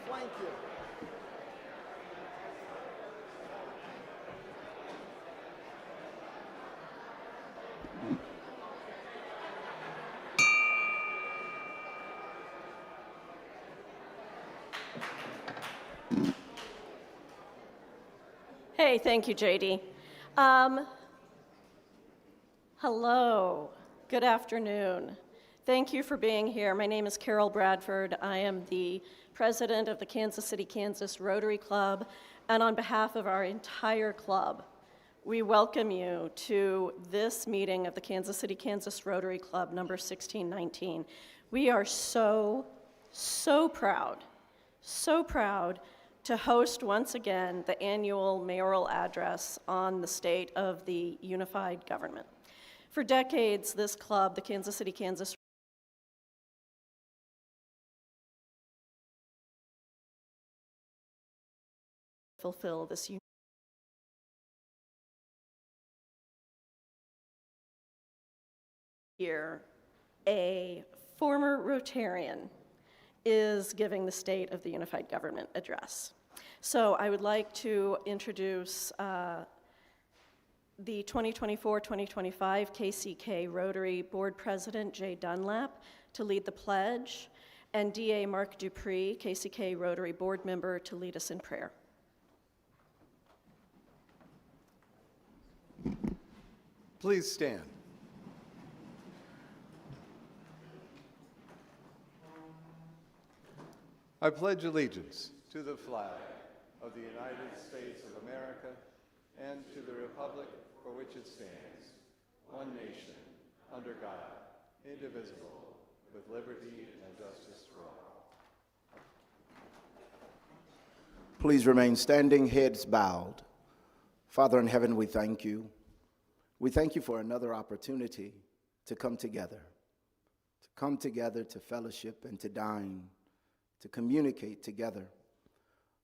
flank you. Hey, thank you, JD. Hello, good afternoon. Thank you for being here. My name is Carol Bradford. I am the president of the Kansas City, Kansas Rotary Club, and on behalf of our entire club, we welcome you to this meeting of the Kansas City, Kansas Rotary Club number 1619. We are so proud to host once again the annual mayoral address on the state of the unified government. For decades, this club, the Kansas City, Kansas fulfill this year. A former Rotarian is giving the State of the Unified Government address. So I would like to introduce the 2024-2025 KCK Rotary Board President Jay Dunlap to lead the pledge, and DA Mark Dupree, KCK Rotary Board Member, to lead us in prayer. Please stand. I pledge allegiance to the flag of the United States of America and to the republic for which it stands, one nation, under God, indivisible, with liberty and justice for all. Please remain standing, heads bowed. Father in heaven, we thank you. We thank you for another opportunity to come together to fellowship and to dine, to communicate together.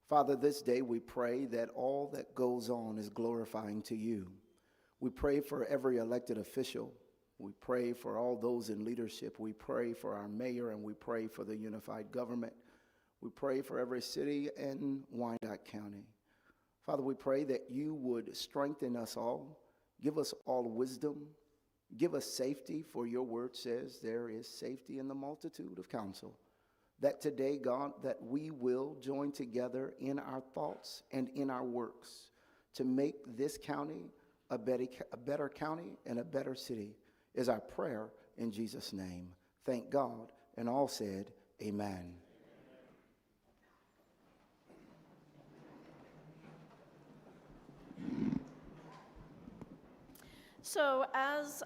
Father, this day we pray that all that goes on is glorifying to you. We pray for every elected official. We pray for all those in leadership. We pray for our mayor, and we pray for the unified government. We pray for every city in Wyandotte County. Father, we pray that you would strengthen us all, give us all wisdom, give us safety, for your word says there is safety in the multitude of counsel. That today, God, that we will join together in our thoughts and in our works to make this county a better county and a better city, is our prayer in Jesus' name. Thank God, and all said, amen. So as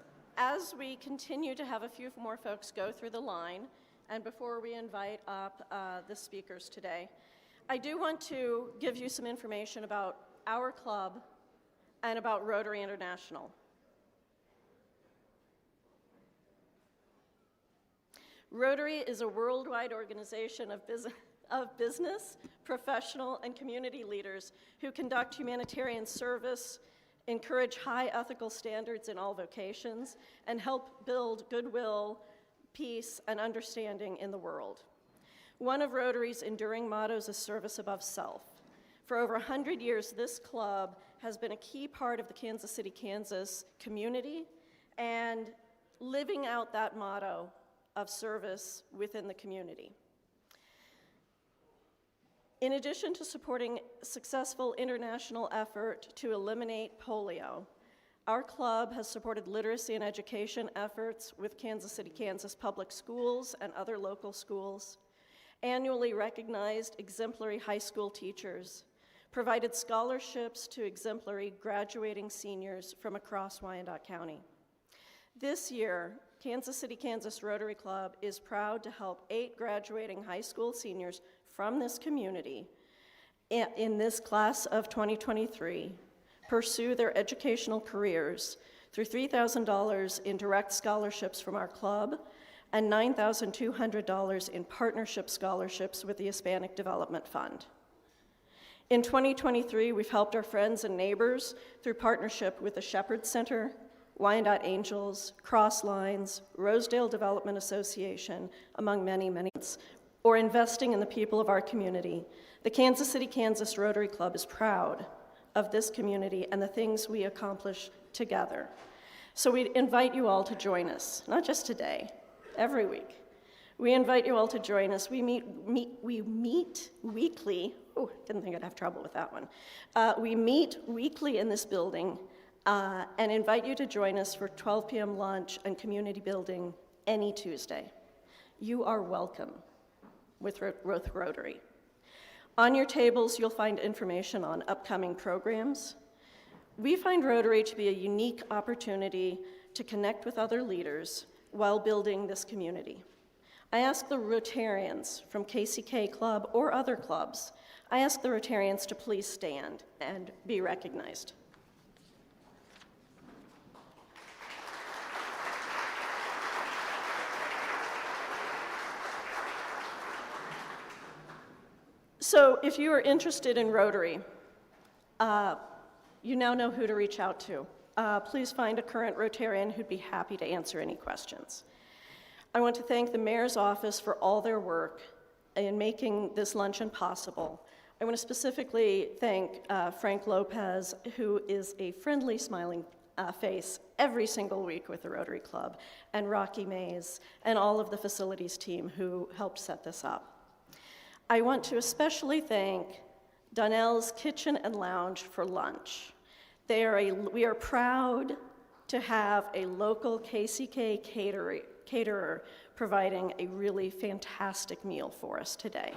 we continue to have a few more folks go through the line, and before we invite up the speakers today, I do want to give you some information about our club and about Rotary International. Rotary is a worldwide organization of business, professional, and community leaders who conduct humanitarian service, encourage high ethical standards in all vocations, and help build goodwill, peace, and understanding in the world. One of Rotary's enduring mottos is service above self. For over 100 years, this club has been a key part of the Kansas City, Kansas community, and living out that motto of service within the community. In addition to supporting successful international effort to eliminate polio, our club has supported literacy and education efforts with Kansas City, Kansas public schools and other local schools, annually recognized exemplary high school teachers, provided scholarships to exemplary graduating seniors from across Wyandotte County. This year, Kansas City, Kansas Rotary Club is proud to help 8 graduating high school seniors from this community in this class of 2023 pursue their educational careers through $3,000 in direct scholarships from our club and $9,200 in partnership scholarships with the Hispanic Development Fund. In 2023, we've helped our friends and neighbors through partnership with the Shepherd Center, Wyandotte Angels, Cross Lines, Rosedale Development Association, among many, many. or investing in the people of our community, the Kansas City, Kansas Rotary Club is proud of this community and the things we accomplish together. So we invite you all to join us, not just today, every week. We invite you all to join us. We meet weekly. Oh, didn't think I'd have trouble with that one. We meet weekly in this building and invite you to join us for 12 p.m. lunch and community building any Tuesday. You are welcome with Rotary. On your tables, you'll find information on upcoming programs. We find Rotary to be a unique opportunity to connect with other leaders while building this community. I ask the Rotarians from KCK Club or other clubs, I ask the Rotarians to please stand and be recognized. So if you are interested in Rotary, you now know who to reach out to. Please find a current Rotarian who'd be happy to answer any questions. I want to thank the Mayor's office for all their work in making this luncheon possible. I want to specifically thank Frank Lopez, who is a friendly, smiling face every single week with the Rotary Club, and Rocky Mays, and all of the facilities team who helped set this up. I want to especially thank Donnell's Kitchen and Lounge for lunch. We are proud to have a local KCK caterer providing a really fantastic meal for us today.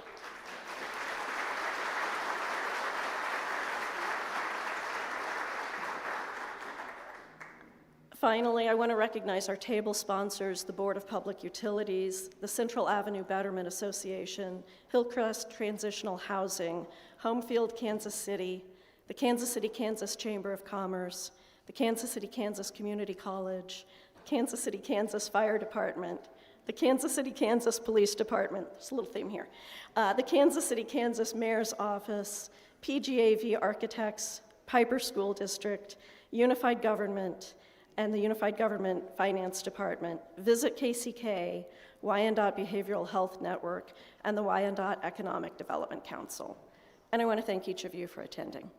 Finally, I want to recognize our table sponsors, the Board of Public Utilities, the Central Avenue Betterment Association, Hillcrest Transitional Housing, Homefield, Kansas City, the Kansas City, Kansas Chamber of Commerce, the Kansas City, Kansas Community College, Kansas City, Kansas Fire Department, the Kansas City, Kansas Police Department, there's a little theme here, the Kansas City, Kansas Mayor's Office, PGAV Architects, Piper School District, Unified Government, and the Unified Government Finance Department, Visit KCK, Wyandotte Behavioral Health Network, and the Wyandotte Economic Development Council. And I want to thank each of you for attending.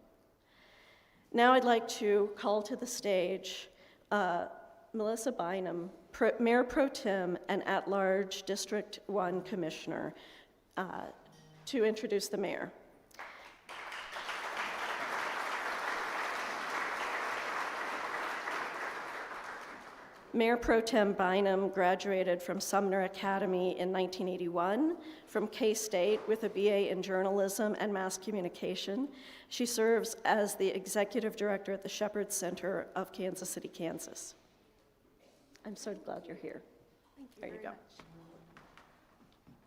Now I'd like to call to the stage Melissa Bynum, Mayor Pro Tem and at-large District 1 Commissioner, to introduce the mayor. Mayor Pro Tem Bynum graduated from Sumner Academy in 1981, from K-State with a BA in journalism and mass communication. She serves as the executive director at the Shepherd Center of Kansas City, Kansas. I'm so glad you're here. There you go.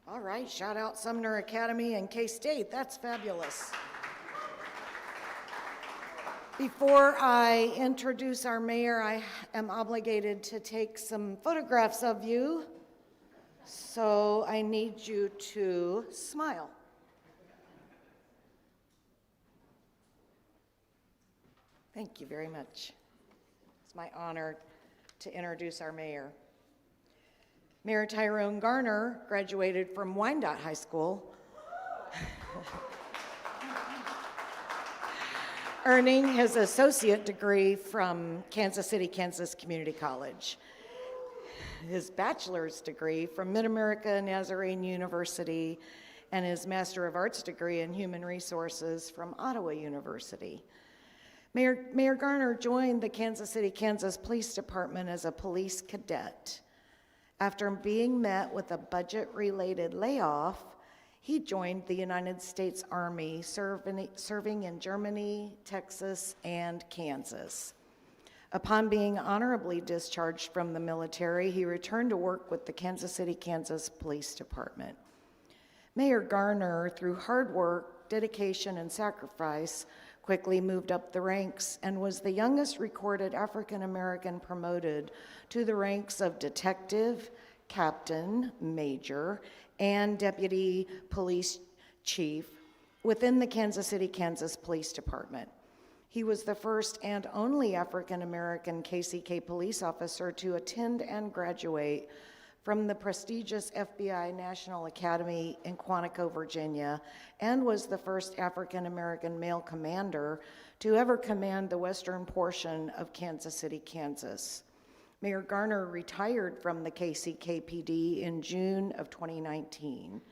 All right, shout out Sumner Academy and K-State. That's fabulous. Before I introduce our mayor, I am obligated to take some photographs of you. So I need you to smile. Thank you very much. It's my honor to introduce our mayor. Mayor Tyrone Garner graduated from Wyandotte High School, earning his associate degree from Kansas City, Kansas Community College, his bachelor's degree from Mid-America Nazarene University, and his Master of Arts degree in Human Resources from Ottawa University. Mayor Garner joined the Kansas City, Kansas Police Department as a police cadet. After being met with a budget-related layoff, he joined the United States Army, serving in Germany, Texas, and Kansas. Upon being honorably discharged from the military, he returned to work with the Kansas City, Kansas Police Department. Mayor Garner, through hard work, dedication, and sacrifice, quickly moved up the ranks and was the youngest recorded African American promoted to the ranks of detective, captain, major, and deputy police chief within the Kansas City, Kansas Police Department. He was the first and only African American KCK police officer to attend and graduate from the prestigious FBI National Academy in Quantico, Virginia, and was the first African-American male commander to ever command the western portion of Kansas City, Kansas. Mayor Garner retired from the KCKPD in June of 2019.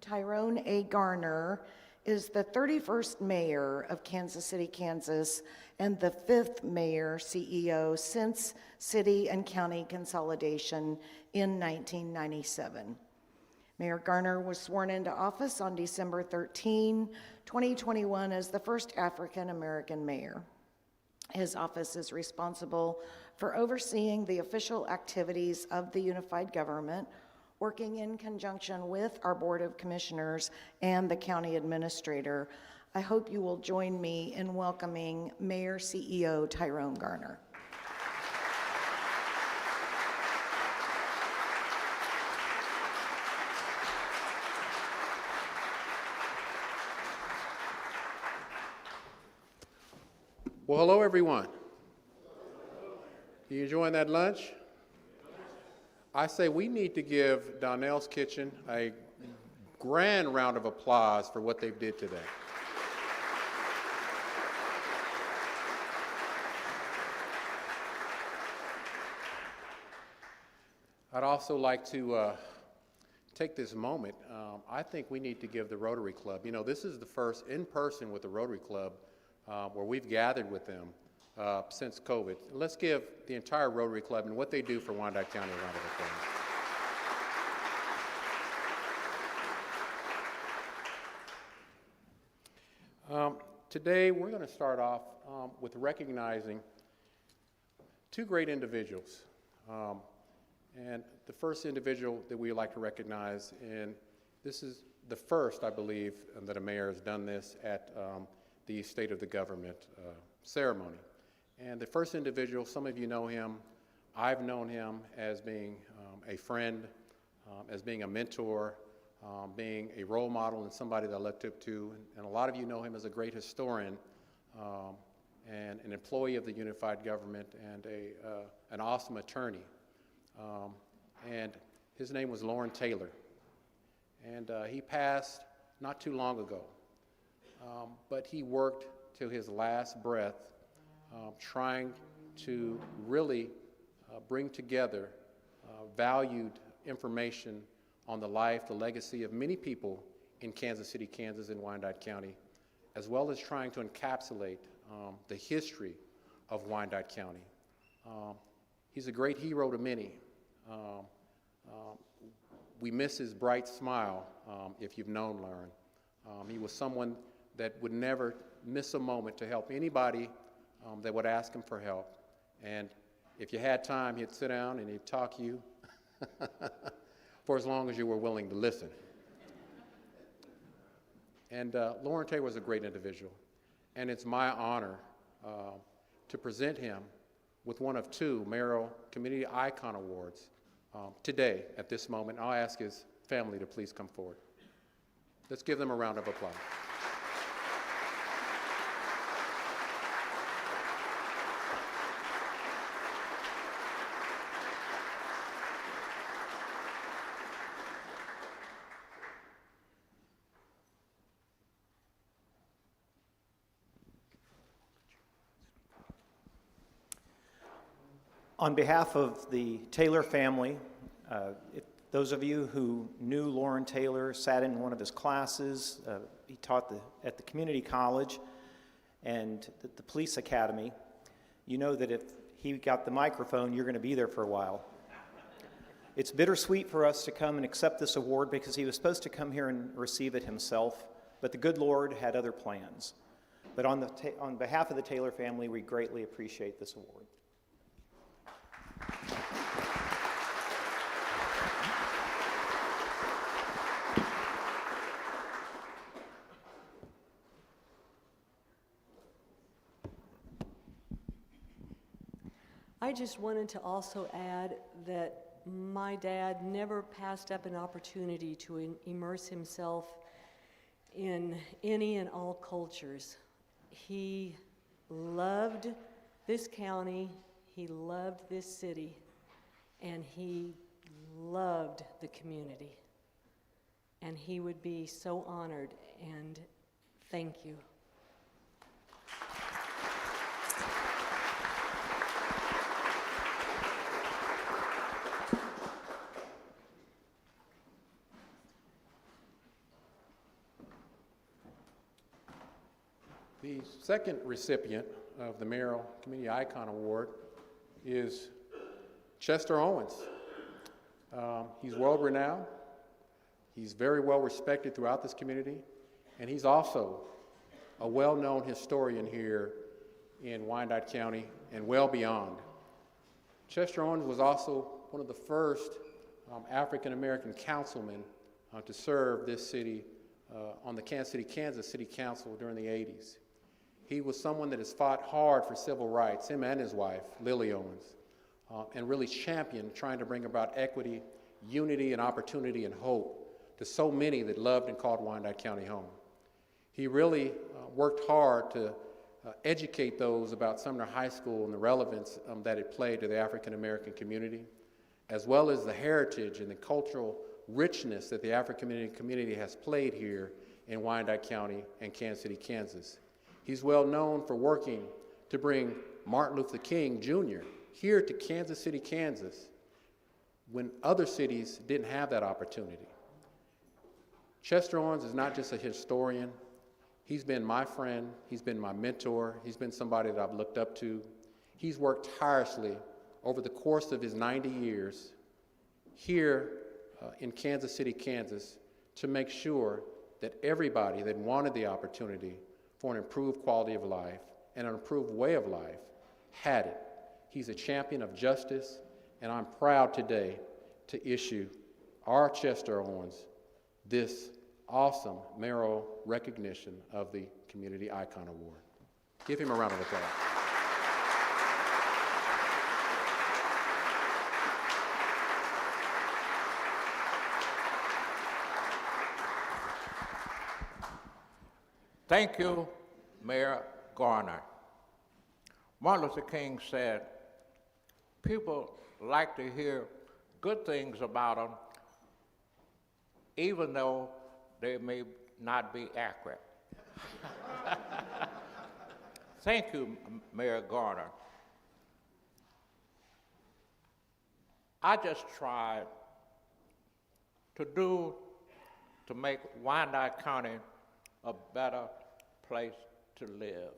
Tyrone A. Garner is the 31st mayor of Kansas City, Kansas, and the 5th mayor CEO since city and county consolidation in 1997. Mayor Garner was sworn into office on December 13, 2021 as the first African-American mayor. His office is responsible for overseeing the official activities of the unified government, working in conjunction with our Board of Commissioners and the county administrator. I hope you will join me in welcoming Mayor CEO Tyrone Garner. Well, hello, everyone. You enjoying that lunch? I say we need to give Donnell's Kitchen a grand round of applause for what they've did today. I'd also like to take this moment. I think we need to give the Rotary Club, you know, this is the first in person with the Rotary Club where we've gathered with them since COVID. Let's give the entire Rotary Club and what they do for Wyandotte County a round of applause. Today, we're going to start off with recognizing two great individuals. And the first individual that we would like to recognize, and this is the first, I believe, that a mayor has done this at the State of the Government ceremony. And the first individual, some of you know him. I've known him as being a friend, as being a mentor, being a role model and somebody that I looked up to. And a lot of you know him as a great historian and an employee of the unified government and an awesome attorney. And his name was Loren Taylor. And he passed not too long ago. But he worked till his last breath trying to really bring together valued information on the life, the legacy of many people in Kansas City, Kansas, and Wyandotte County, as well as trying to encapsulate the history of Wyandotte County. He's a great hero to many. We miss his bright smile if you've known Loren. He was someone that would never miss a moment to help anybody that would ask him for help. And if you had time, he'd sit down and he'd talk to you for as long as you were willing to listen. And Loren Taylor was a great individual. And it's my honor to present him with one of two Mayoral Community Icon Awards today at this moment. I'll ask his family to please come forward. Let's give them a round of applause. On behalf of the Taylor family, those of you who knew Loren Taylor, sat in one of his classes, he taught at the community college and the police academy, you know that if he got the microphone, you're going to be there for a while. It's bittersweet for us to come and accept this award because he was supposed to come here and receive it himself, but the good Lord had other plans. But on behalf of the Taylor family, we greatly appreciate this award. I just wanted to also add that my dad never passed up an opportunity to immerse himself in any and all cultures. He loved this county, he loved this city, and he loved the community. And he would be so honored, and thank you. The second recipient of the Mayoral Community Icon Award is Chester Owens. He's world-renowned. He's very well respected throughout this community, and he's also a well-known historian here in Wyandotte County and well beyond. Chester Owens was also one of the first African-American councilmen to serve this city on the Kansas City, Kansas City Council during the 80s. He was someone that has fought hard for civil rights, him and his wife, Lily Owens, and really championed trying to bring about equity, unity, and opportunity and hope to so many that loved and called Wyandotte County home. He really worked hard to educate those about Sumner High School and the relevance that it played to the African American community, as well as the heritage and the cultural richness that the African community has played here in Wyandotte County and Kansas City, Kansas. He's well known for working to bring Martin Luther King Jr. here to Kansas City, Kansas, when other cities didn't have that opportunity. Chester Owens is not just a historian. He's been my friend. He's been my mentor. He's been somebody that I've looked up to. He's worked tirelessly over the course of his 90 years here in Kansas City, Kansas, to make sure that everybody that wanted the opportunity for an improved quality of life and an improved way of life had it. He's a champion of justice, and I'm proud today to issue our Chester Owens this awesome mayoral recognition of the Community Icon Award. Give him a round of applause. Thank you, Mayor Garner. Martin Luther King said, people like to hear good things about them, even though they may not be accurate. Thank you, Mayor Garner. I just tried to make Wyandotte County a better place to live.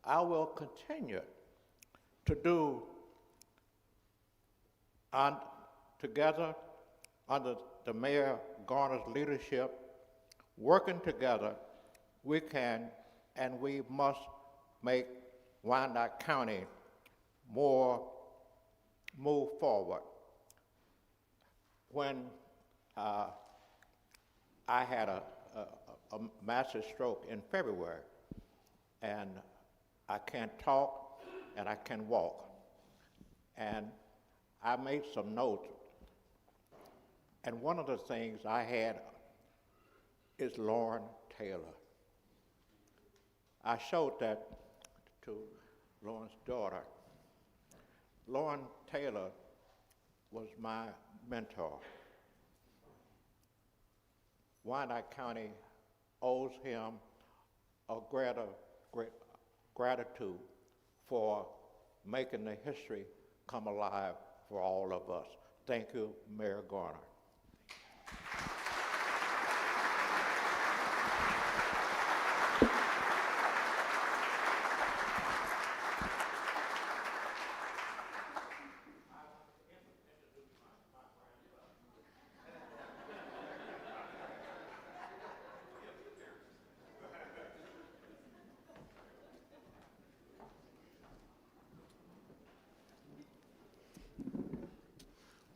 I will continue to do together under the Mayor Garner's leadership, working together, we can and we must make Wyandotte County move forward. When I had a massive stroke in February, and I can't talk and I can walk. And I made some notes, and one of the things I had is Loren Taylor. I showed that to Loren's daughter. Loren Taylor was my mentor. Wyandotte County owes him a great gratitude for making the history come alive for all of us. Thank you, Mayor Garner.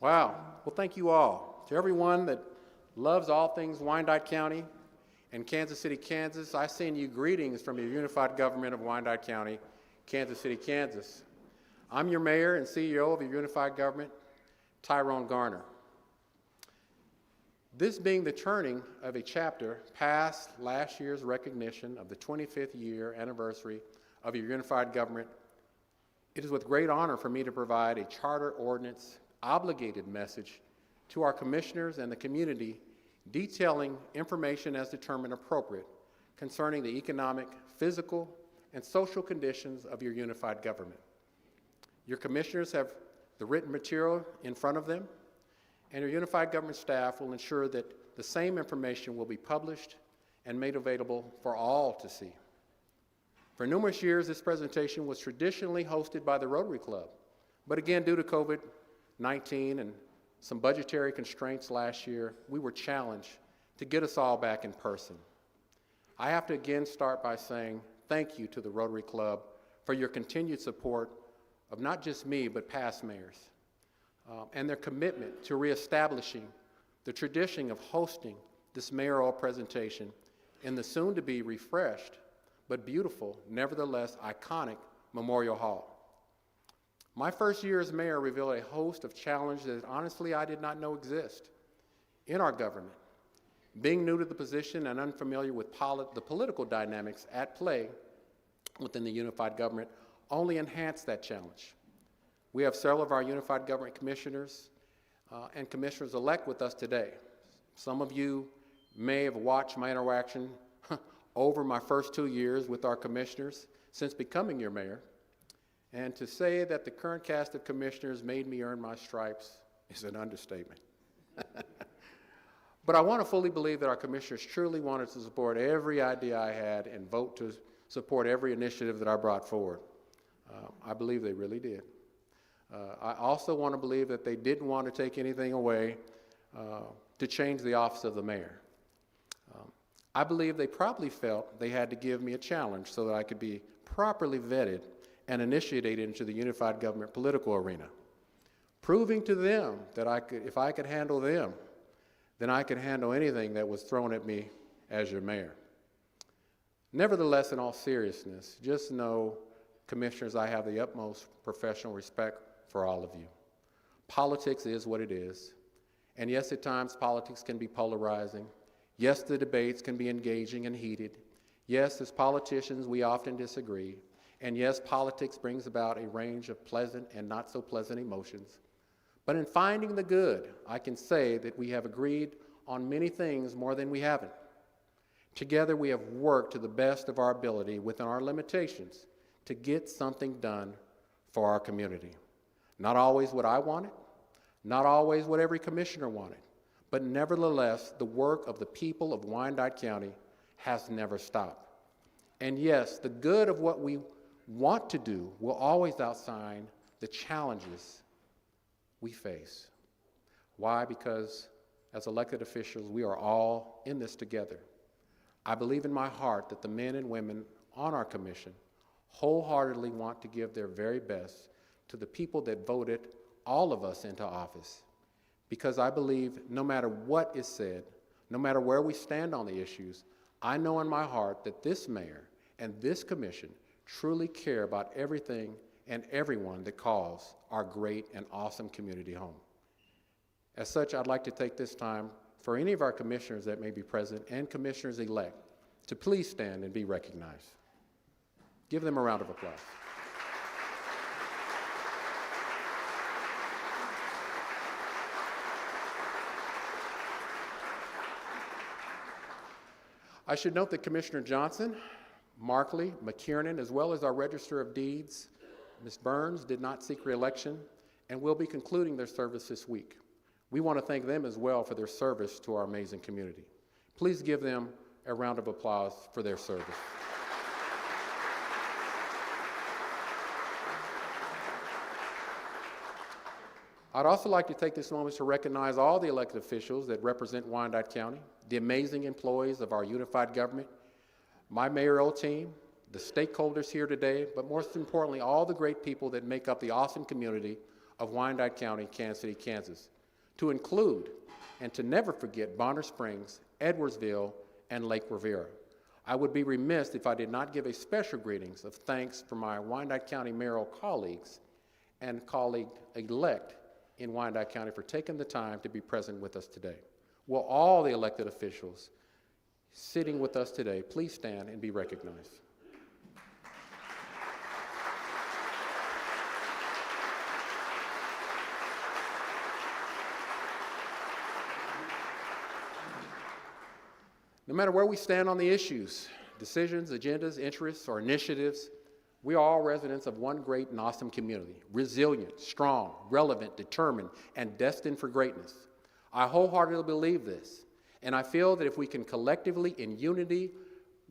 Wow. Well, thank you all. To everyone that loves all things Wyandotte County and Kansas City, Kansas, I send you greetings from your unified government of Wyandotte County, Kansas City, Kansas. I'm your mayor and CEO of your unified government, Tyrone Garner. This being the turning of a chapter past last year's recognition of the 25th year anniversary of your unified government, It is with great honor for me to provide a charter ordinance obligated message to our commissioners and the community detailing information as determined appropriate concerning the economic, physical, and social conditions of your unified government. Your commissioners have the written material in front of them, and your unified government staff will ensure that the same information will be published and made available for all to see. For numerous years, this presentation was traditionally hosted by the Rotary Club, but again, due to COVID-19 and some budgetary constraints last year, we were challenged to get us all back in person. I have to again start by saying thank you to the Rotary Club for your continued support of not just me, but past mayors, and their commitment to reestablishing the tradition of hosting this mayoral presentation in the soon-to-be refreshed, but beautiful, nevertheless iconic Memorial Hall. My first year as mayor revealed a host of challenges that honestly I did not know exist in our government. Being new to the position and unfamiliar with the political dynamics at play within the unified government only enhanced that challenge. We have several of our unified government commissioners and commissioners-elect with us today. Some of you may have watched my interaction over my first 2 years with our commissioners since becoming your mayor. And to say that the current cast of commissioners made me earn my stripes is an understatement. But I want to fully believe that our commissioners truly wanted to support every idea I had and vote to support every initiative that I brought forward. I believe they really did. I also want to believe that they didn't want to take anything away to change the office of the mayor. I believe they probably felt they had to give me a challenge so that I could be properly vetted and initiated into the unified government political arena, proving to them that if I could handle them, then I could handle anything that was thrown at me as your mayor. Nevertheless, in all seriousness, just know, commissioners, I have the utmost professional respect for all of you. Politics is what it is. And yes, at times politics can be polarizing. Yes, the debates can be engaging and heated. Yes, as politicians, we often disagree. And yes, politics brings about a range of pleasant and not so pleasant emotions. But in finding the good, I can say that we have agreed on many things more than we haven't. Together, we have worked to the best of our ability within our limitations to get something done for our community. Not always what I wanted, not always what every commissioner wanted, but nevertheless, the work of the people of Wyandotte County has never stopped. And yes, the good of what we want to do will always outshine the challenges we face. Why? Because as elected officials, we are all in this together. I believe in my heart that the men and women on our commission wholeheartedly want to give their very best to the people that voted all of us into office. Because I believe no matter what is said, no matter where we stand on the issues, I know in my heart that this mayor and this commission truly care about everything and everyone that calls our great and awesome community home. As such, I'd like to take this time for any of our commissioners that may be present and commissioners-elect to please stand and be recognized. Give them a round of applause. I should note that Commissioner Johnston, Markley, McKiernan, as well as our Register of Deeds, Ms. Burns, did not seek re-election and will be concluding their service this week. We want to thank them as well for their service to our amazing community. Please give them a round of applause for their service. I'd also like to take this moment to recognize all the elected officials that represent Wyandotte County, the amazing employees of our unified government, my mayoral team, the stakeholders here today, but most importantly, all the great people that make up the awesome community of Wyandotte County, Kansas City, Kansas, to include and to never forget Bonner Springs, Edwardsville, and Lake Rivera. I would be remiss if I did not give a special greetings of thanks for my Wyandotte County mayoral colleagues and colleague-elect in Wyandotte County for taking the time to be present with us today. Will all the elected officials sitting with us today please stand and be recognized? No matter where we stand on the issues, decisions, agendas, interests, or initiatives, we are all residents of one great and awesome community, resilient, strong, relevant, determined, and destined for greatness. I wholeheartedly believe this, and I feel that if we can collectively, in unity,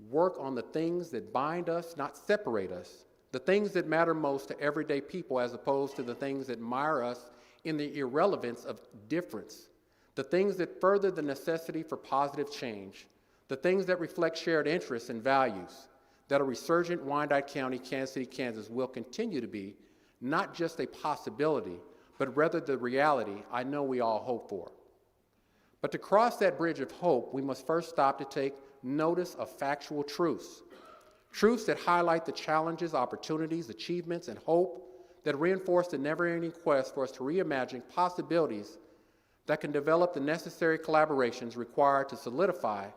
work on the things that bind us, not separate us, the things that matter most to everyday people as opposed to the things that mire us in the irrelevance of difference, the things that further the necessity for positive change, the things that reflect shared interests and values, that a resurgent Wyandotte County, Kansas City, Kansas will continue to be not just a possibility, but rather the reality I know we all hope for. But to cross that bridge of hope, we must first stop to take notice of factual truths. Truths that highlight the challenges, opportunities, achievements, and hope that reinforce the never-ending quest for us to reimagine possibilities that can develop the necessary collaborations required to solidify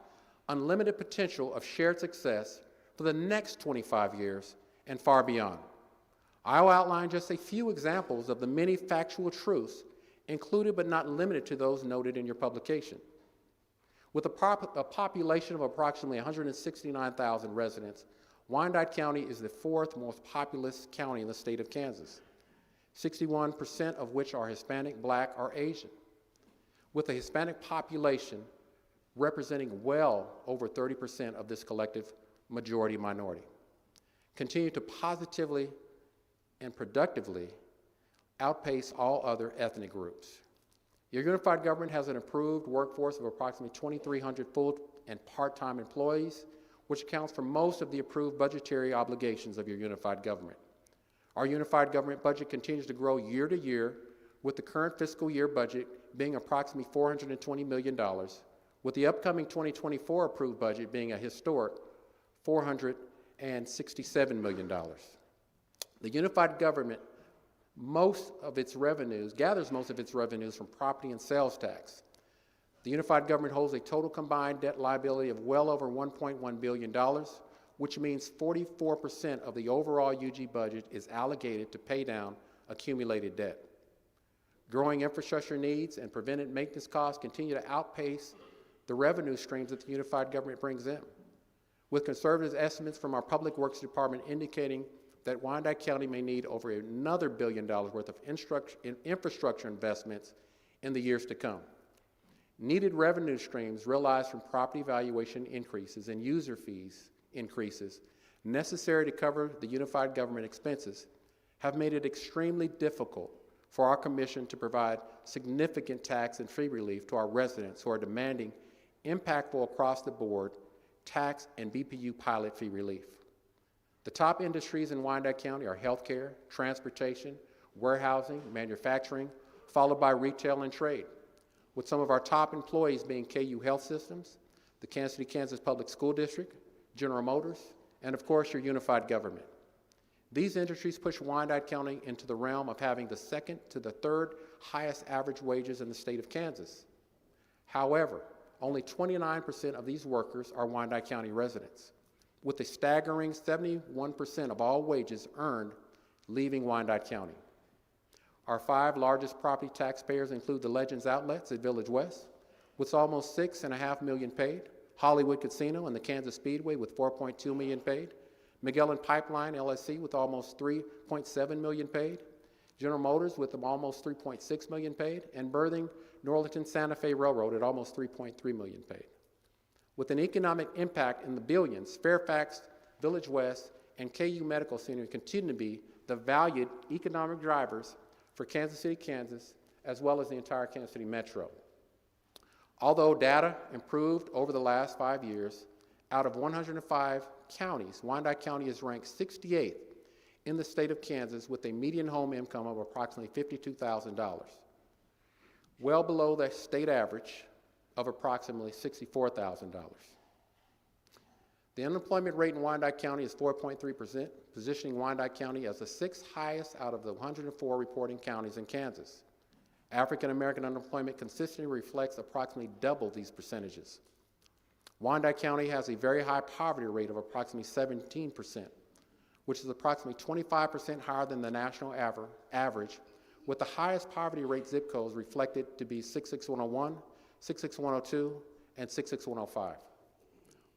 unlimited potential of shared success for the next 25 years and far beyond. I will outline just a few examples of the many factual truths included but not limited to those noted in your publication. With a population of approximately 169,000 residents, Wyandotte County is the fourth most populous county in the state of Kansas, 61% of which are Hispanic, Black, or Asian, with a Hispanic population representing well over 30% of this collective majority minority. Continue to positively and productively outpace all other ethnic groups. Your unified government has an approved workforce of approximately 2,300 full and part-time employees, which accounts for most of the approved budgetary obligations of your unified government. Our unified government budget continues to grow year to year, with the current fiscal year budget being approximately $420 million, with the upcoming 2024 approved budget being a historic $467 million. The unified government gathers most of its revenues from property and sales tax. The unified government holds a total combined debt liability of well over $1.1 billion, which means 44% of the overall UG budget is allocated to pay down accumulated debt. Growing infrastructure needs and preventive maintenance costs continue to outpace the revenue streams that the unified government brings in, with conservative estimates from our Public Works Department indicating that Wyandotte County may need over another $1 billion worth of infrastructure investments in the years to come. Needed revenue streams realized from property valuation increases and user fees increases necessary to cover the unified government expenses have made it extremely difficult for our commission to provide significant tax and fee relief to our residents who are demanding impactful across-the-board tax and BPU pilot fee relief. The top industries in Wyandotte County are healthcare, transportation, warehousing, manufacturing, followed by retail and trade, with some of our top employees being KU Health Systems, the Kansas City, Kansas Public School District, General Motors, and of course your unified government. These industries push Wyandotte County into the realm of having the second to the third highest average wages in the state of Kansas. However, only 29% of these workers are Wyandotte County residents, with a staggering 71% of all wages earned leaving Wyandotte County. Our 5 largest property taxpayers include the Legends Outlets at Village West, with almost $6.5 million paid, Hollywood Casino and the Kansas Speedway with $4.2 million paid, Magellan Pipeline LLC with almost $3.7 million paid, General Motors with almost $3.6 million paid, and Berthing Norlington Santa Fe Railroad at almost $3.3 million paid. With an economic impact in the billions, Fairfax, Village West, and KU Medical Center continue to be the valued economic drivers for Kansas City, Kansas, as well as the entire Kansas City Metro. Although data improved over the last 5 years, out of 105 counties, Wyandotte County is ranked 68th in the state of Kansas with a median home income of approximately $52,000, well below the state average of approximately $64,000. The unemployment rate in Wyandotte County is 4.3%, positioning Wyandotte County as the 6th highest out of the 104 reporting counties in Kansas. African American unemployment consistently reflects approximately double these percentages. Wyandotte County has a very high poverty rate of approximately 17%, which is approximately 25% higher than the national average, with the highest poverty rate zip codes reflected to be 66101, 66102, and 66105.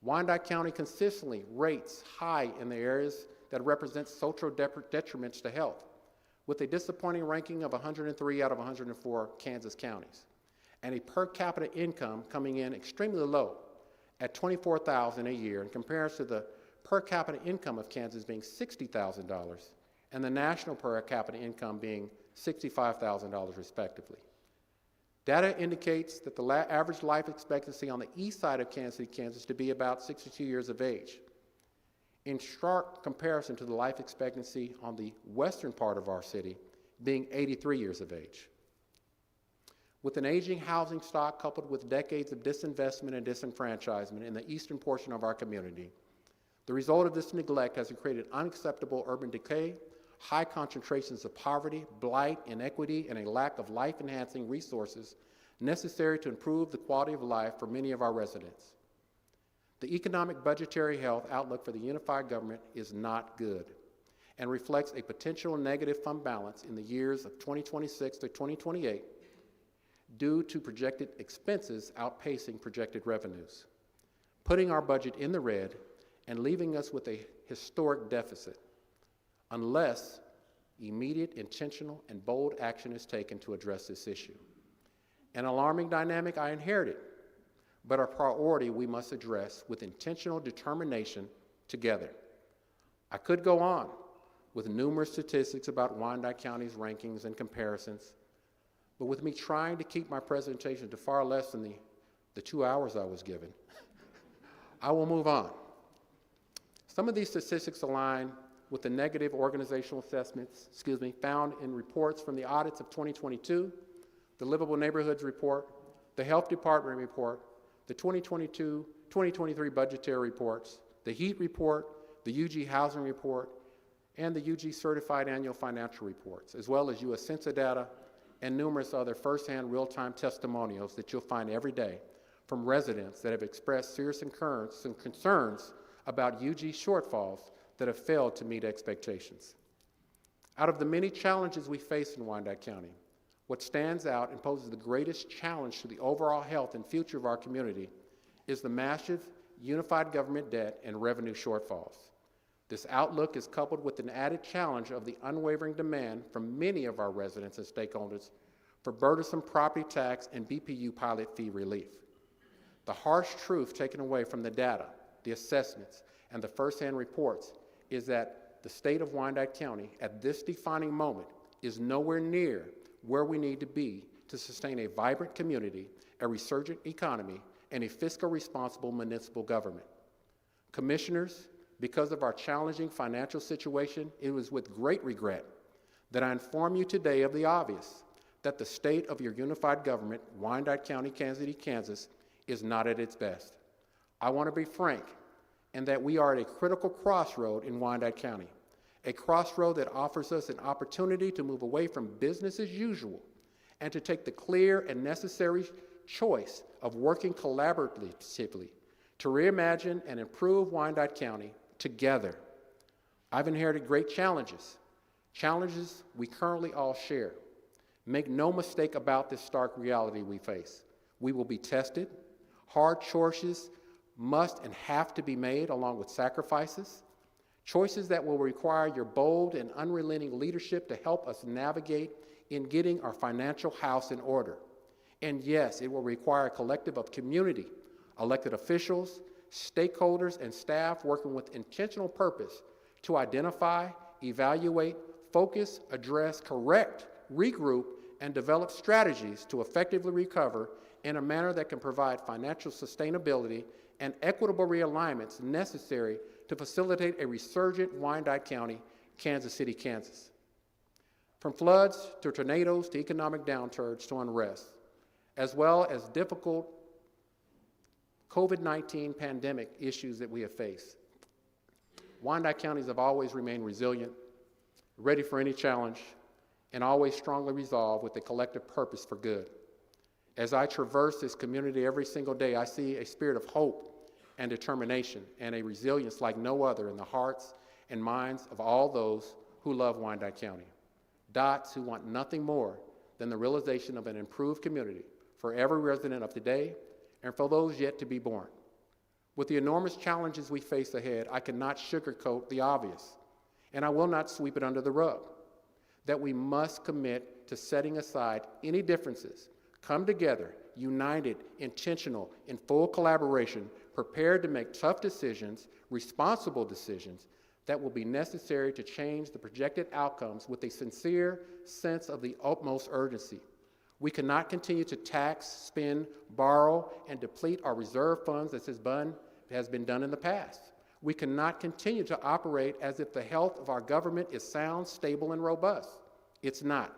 Wyandotte County consistently rates high in the areas that represent social detriments to health, with a disappointing ranking of 103 out of 104 Kansas counties, and a per capita income coming in extremely low at $24,000 a year in comparison to the per capita income of Kansas being $60,000 and the national per capita income being $65,000 respectively. Data indicates that the average life expectancy on the east side of Kansas City, Kansas to be about 62 years of age, in stark comparison to the life expectancy on the western part of our city being 83 years of age. With an aging housing stock coupled with decades of disinvestment and disenfranchisement in the eastern portion of our community, the result of this neglect has created unacceptable urban decay, high concentrations of poverty, blight, inequity, and a lack of life-enhancing resources necessary to improve the quality of life for many of our residents. The economic budgetary health outlook for the unified government is not good and reflects a potential negative fund balance in the years of 2026 to 2028 due to projected expenses outpacing projected revenues, putting our budget in the red and leaving us with a historic deficit, unless immediate, intentional, and bold action is taken to address this issue. An alarming dynamic I inherited, but a priority we must address with intentional determination together. I could go on with numerous statistics about Wyandotte County's rankings and comparisons, but with me trying to keep my presentation to far less than the 2 hours I was given, I will move on. Some of these statistics align with the negative organizational assessments, found in reports from the audits of 2022, the Livable Neighborhoods Report, the Health Department Report, the 2022-2023 budgetary reports, the HEAT Report, the UG Housing Report, and the UG Certified Annual Financial Reports, as well as U.S. Census data and numerous other firsthand real-time testimonials that you'll find every day from residents that have expressed serious concerns about UG shortfalls that have failed to meet expectations. Out of the many challenges we face in Wyandotte County, what stands out and poses the greatest challenge to the overall health and future of our community is the massive unified government debt and revenue shortfalls. This outlook is coupled with an added challenge of the unwavering demand from many of our residents and stakeholders for burdensome property tax and BPU pilot fee relief. The harsh truth taken away from the data, the assessments, and the firsthand reports is that the state of Wyandotte County at this defining moment is nowhere near where we need to be to sustain a vibrant community, a resurgent economy, and a fiscally responsible municipal government. Commissioners, because of our challenging financial situation, it was with great regret that I inform you today of the obvious, that the state of your unified government, Wyandotte County, Kansas City, Kansas, is not at its best. I want to be frank in that we are at a critical crossroad in Wyandotte County, a crossroad that offers us an opportunity to move away from business as usual and to take the clear and necessary choice of working collaboratively to reimagine and improve Wyandotte County together. I've inherited great challenges we currently all share. Make no mistake about this stark reality we face. We will be tested. Hard choices must and have to be made along with sacrifices. Choices that will require your bold and unrelenting leadership to help us navigate in getting our financial house in order. And yes, it will require a collective of community, elected officials, stakeholders, and staff working with intentional purpose to identify, evaluate, focus, address, correct, regroup, and develop strategies to effectively recover in a manner that can provide financial sustainability and equitable realignments necessary to facilitate a resurgent Wyandotte County, Kansas City, Kansas. From floods to tornadoes to economic downturns to unrest, as well as difficult COVID-19 pandemic issues that we have faced, Wyandotte counties have always remained resilient, ready for any challenge, and always strongly resolved with a collective purpose for good. As I traverse this community every single day, I see a spirit of hope and determination and a resilience like no other in the hearts and minds of all those who love Wyandotte County. Dots who want nothing more than the realization of an improved community for every resident of today and for those yet to be born. With the enormous challenges we face ahead, I cannot sugarcoat the obvious, and I will not sweep it under the rug, that we must commit to setting aside any differences, come together, united, intentional, in full collaboration, prepared to make tough decisions, responsible decisions that will be necessary to change the projected outcomes with a sincere sense of the utmost urgency. We cannot continue to tax, spend, borrow, and deplete our reserve funds as has been done in the past. We cannot continue to operate as if the health of our government is sound, stable, and robust. It's not.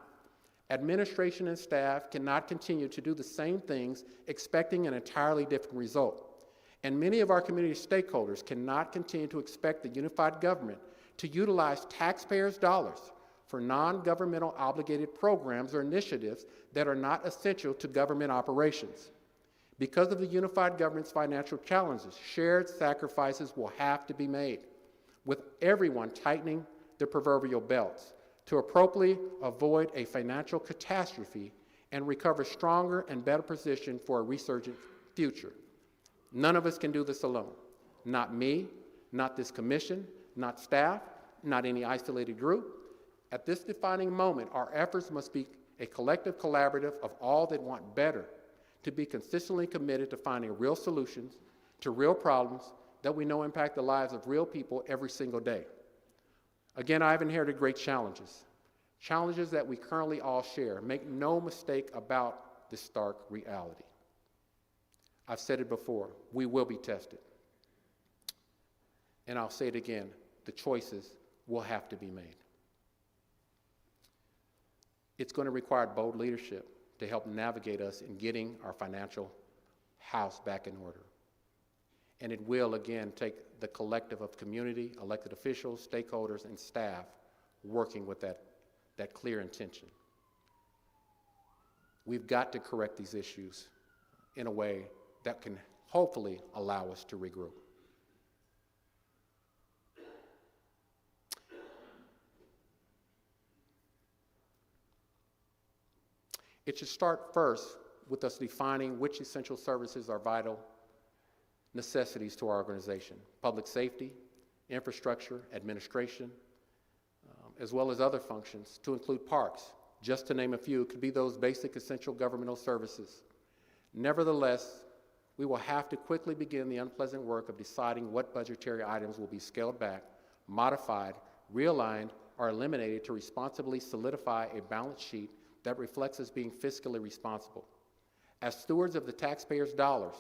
Administration and staff cannot continue to do the same things expecting an entirely different result. And many of our community stakeholders cannot continue to expect the unified government to utilize taxpayers' dollars for non-governmental obligated programs or initiatives that are not essential to government operations. Because of the unified government's financial challenges, shared sacrifices will have to be made, with everyone tightening their proverbial belts to appropriately avoid a financial catastrophe and recover stronger and better positioned for a resurgent future. None of us can do this alone. Not me, not this commission, not staff, not any isolated group. At this defining moment, our efforts must be a collective collaborative of all that want better, to be consistently committed to finding real solutions to real problems that we know impact the lives of real people every single day. Again, I've inherited great challenges that we currently all share. Make no mistake about this stark reality. I've said it before, we will be tested. And I'll say it again, the choices will have to be made. It's going to require bold leadership to help navigate us in getting our financial house back in order. And it will, again, take the collective of community, elected officials, stakeholders, and staff working with that clear intention. We've got to correct these issues in a way that can hopefully allow us to regroup. It should start first with us defining which essential services are vital necessities to our organization: public safety, infrastructure, administration, as well as other functions, to include parks. Just to name a few, could be those basic essential governmental services. Nevertheless, we will have to quickly begin the unpleasant work of deciding what budgetary items will be scaled back, modified, realigned, or eliminated to responsibly solidify a balance sheet that reflects us being fiscally responsible. As stewards of the taxpayers' dollars,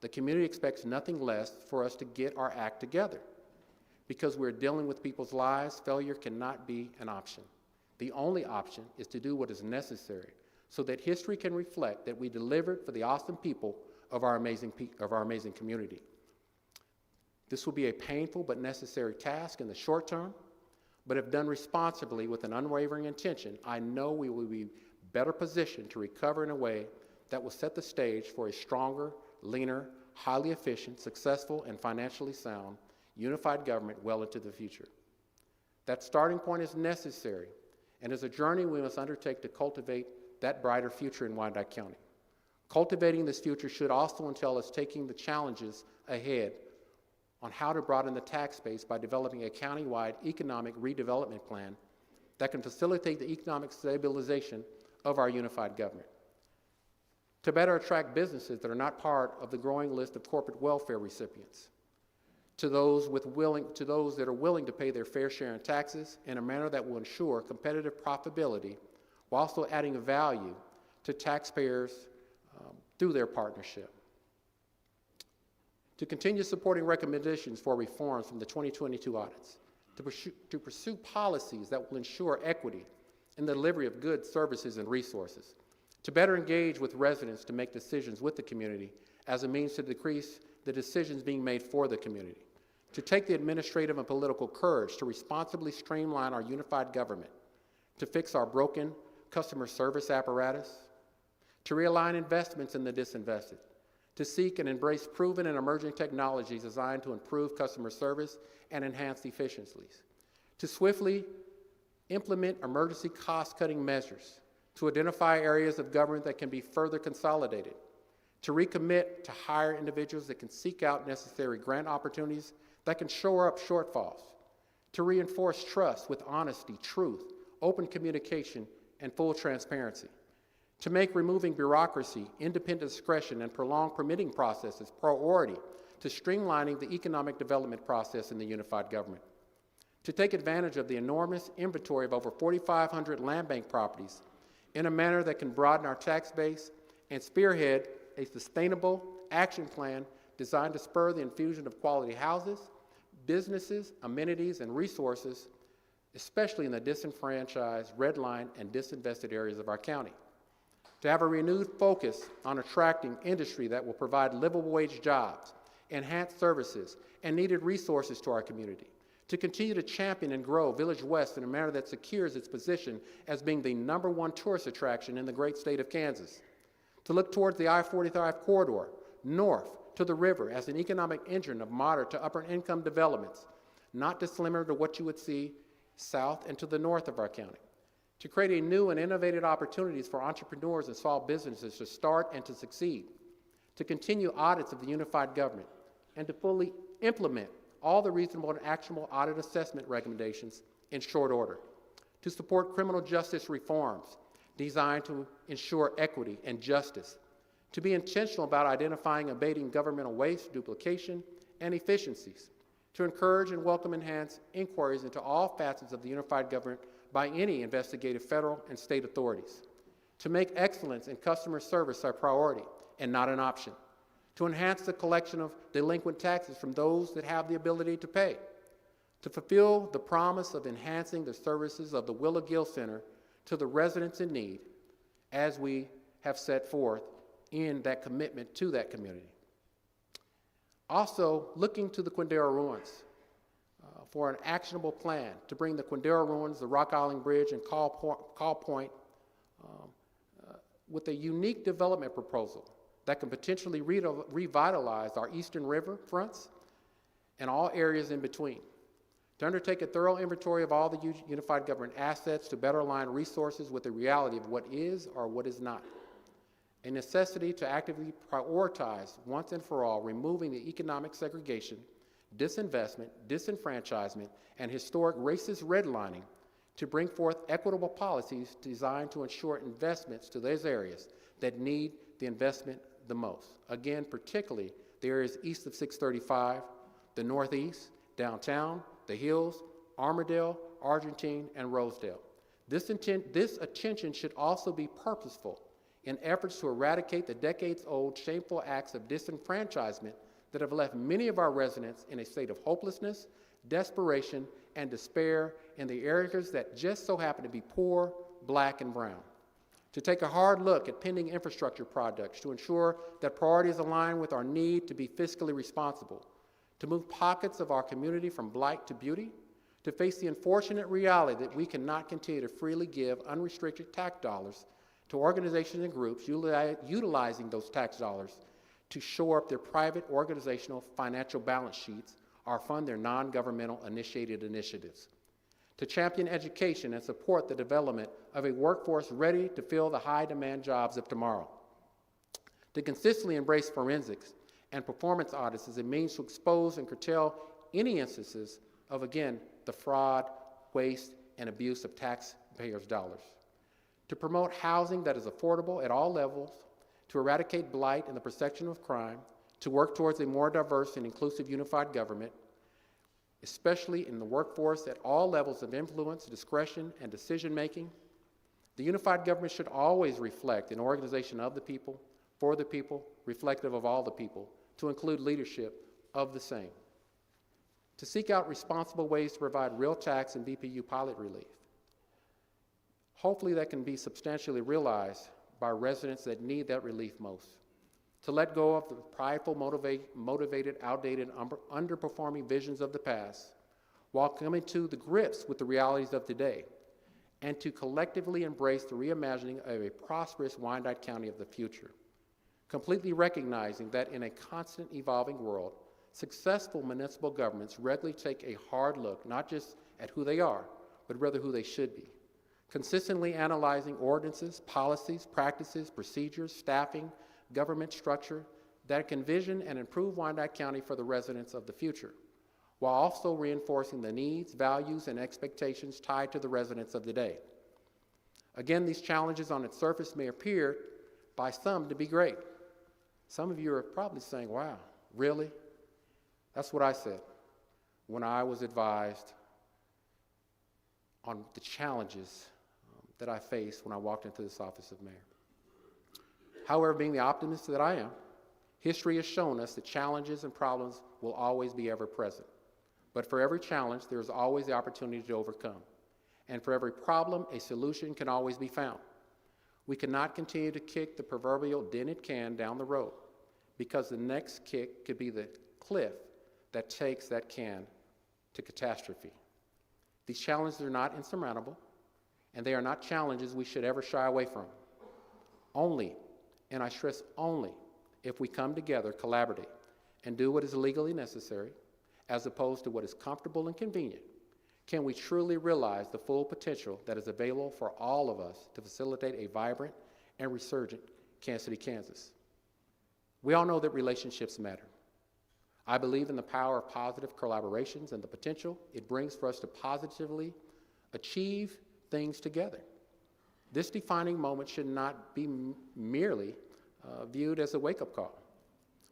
the community expects nothing less for us to get our act together. Because we're dealing with people's lives, failure cannot be an option. The only option is to do what is necessary so that history can reflect that we delivered for the awesome people of our amazing community. This will be a painful but necessary task in the short term, but if done responsibly with an unwavering intention, I know we will be better positioned to recover in a way that will set the stage for a stronger, leaner, highly efficient, successful, and financially sound unified government well into the future. That starting point is necessary and is a journey we must undertake to cultivate that brighter future in Wyandotte County. Cultivating this future should also entail us taking the challenges ahead on how to broaden the tax base by developing a countywide economic redevelopment plan that can facilitate the economic stabilization of our unified government. To better attract businesses that are not part of the growing list of corporate welfare recipients, to those that are willing to pay their fair share in taxes in a manner that will ensure competitive profitability while also adding value to taxpayers through their partnership. To continue supporting recommendations for reforms from the 2022 audits, to pursue policies that will ensure equity in the delivery of goods, services, and resources, to better engage with residents to make decisions with the community as a means to decrease the decisions being made for the community, to take the administrative and political courage to responsibly streamline our unified government, to fix our broken customer service apparatus, to realign investments in the disinvested, to seek and embrace proven and emerging technologies designed to improve customer service and enhance efficiencies, to swiftly implement emergency cost-cutting measures, to identify areas of government that can be further consolidated, to recommit to hire individuals that can seek out necessary grant opportunities that can shore up shortfalls, to reinforce trust with honesty, truth, open communication, and full transparency, to make removing bureaucracy, independent discretion, and prolonged permitting processes priority to streamlining the economic development process in the unified government, to take advantage of the enormous inventory of over 4,500 land bank properties in a manner that can broaden our tax base and spearhead a sustainable action plan designed to spur the infusion of quality houses, businesses, amenities, and resources, especially in the disenfranchised, redlined, and disinvested areas of our county. To have a renewed focus on attracting industry that will provide livable wage jobs, enhanced services, and needed resources to our community. To continue to champion and grow Village West in a manner that secures its position as being the #1 tourist attraction in the great state of Kansas. To look towards the I-45 corridor, north to the river as an economic engine of moderate to upper income developments, not dissimilar to what you would see south and to the north of our county. To create a new and innovative opportunities for entrepreneurs and small businesses to start and to succeed. To continue audits of the unified government and to fully implement all the reasonable and actionable audit assessment recommendations in short order. To support criminal justice reforms designed to ensure equity and justice. To be intentional about identifying and abating governmental waste, duplication, and efficiencies. To encourage and welcome enhanced inquiries into all facets of the unified government by any investigative federal and state authorities. To make excellence in customer service our priority and not an option. To enhance the collection of delinquent taxes from those that have the ability to pay. To fulfill the promise of enhancing the services of the Willa Gill Center to the residents in need as we have set forth in that commitment to that community. Also, looking to the Quindaro ruins for an actionable plan to bring the Quindaro ruins, the Rock Island Bridge, and Call Point with a unique development proposal that can potentially revitalize our eastern river fronts and all areas in between. To undertake a thorough inventory of all the unified government assets to better align resources with the reality of what is or what is not. A necessity to actively prioritize once and for all removing the economic segregation, disinvestment, disenfranchisement, and historic racist redlining to bring forth equitable policies designed to ensure investments to those areas that need the investment the most. Again, particularly the areas east of 635, the northeast, downtown, the hills, Armourdale, Argentine, and Rosedale. This attention should also be purposeful in efforts to eradicate the decades-old shameful acts of disenfranchisement that have left many of our residents in a state of hopelessness, desperation, and despair in the areas that just so happen to be poor, black, and brown. To take a hard look at pending infrastructure projects to ensure that priorities align with our need to be fiscally responsible, to move pockets of our community from blight to beauty, to face the unfortunate reality that we cannot continue to freely give unrestricted tax dollars to organizations and groups utilizing those tax dollars to shore up their private organizational financial balance sheets or fund their non-governmental initiated initiatives. To champion education and support the development of a workforce ready to fill the high-demand jobs of tomorrow. To consistently embrace forensics and performance audits as a means to expose and curtail any instances of, again, the fraud, waste, and abuse of taxpayers' dollars. To promote housing that is affordable at all levels, to eradicate blight and the perception of crime, to work towards a more diverse and inclusive unified government, especially in the workforce at all levels of influence, discretion, and decision-making. The unified government should always reflect an organization of the people, for the people, reflective of all the people, to include leadership of the same. To seek out responsible ways to provide real tax and BPU pilot relief. Hopefully that can be substantially realized by residents that need that relief most. To let go of the prideful, motivated, outdated, underperforming visions of the past, while coming to the grips with the realities of today, and to collectively embrace the reimagining of a prosperous Wyandotte County of the future, completely recognizing that in a constant evolving world, successful municipal governments regularly take a hard look, not just at who they are, but rather who they should be. Consistently analyzing ordinances, policies, practices, procedures, staffing, government structure that can vision and improve Wyandotte County for the residents of the future, while also reinforcing the needs, values, and expectations tied to the residents of the day. Again, these challenges on its surface may appear by some to be great. Some of you are probably saying, wow, really? That's what I said when I was advised on the challenges that I faced when I walked into this office of mayor. However, being the optimist that I am, history has shown us that challenges and problems will always be ever present. But for every challenge, there is always the opportunity to overcome. And for every problem, a solution can always be found. We cannot continue to kick the proverbial dented can down the road, because the next kick could be the cliff that takes that can to catastrophe. These challenges are not insurmountable, and they are not challenges we should ever shy away from. Only, and I stress only, if we come together, collaborate, and do what is legally necessary, as opposed to what is comfortable and convenient, can we truly realize the full potential that is available for all of us to facilitate a vibrant and resurgent Kansas City, Kansas. We all know that relationships matter. I believe in the power of positive collaborations and the potential it brings for us to positively achieve things together. This defining moment should not be merely viewed as a wake-up call,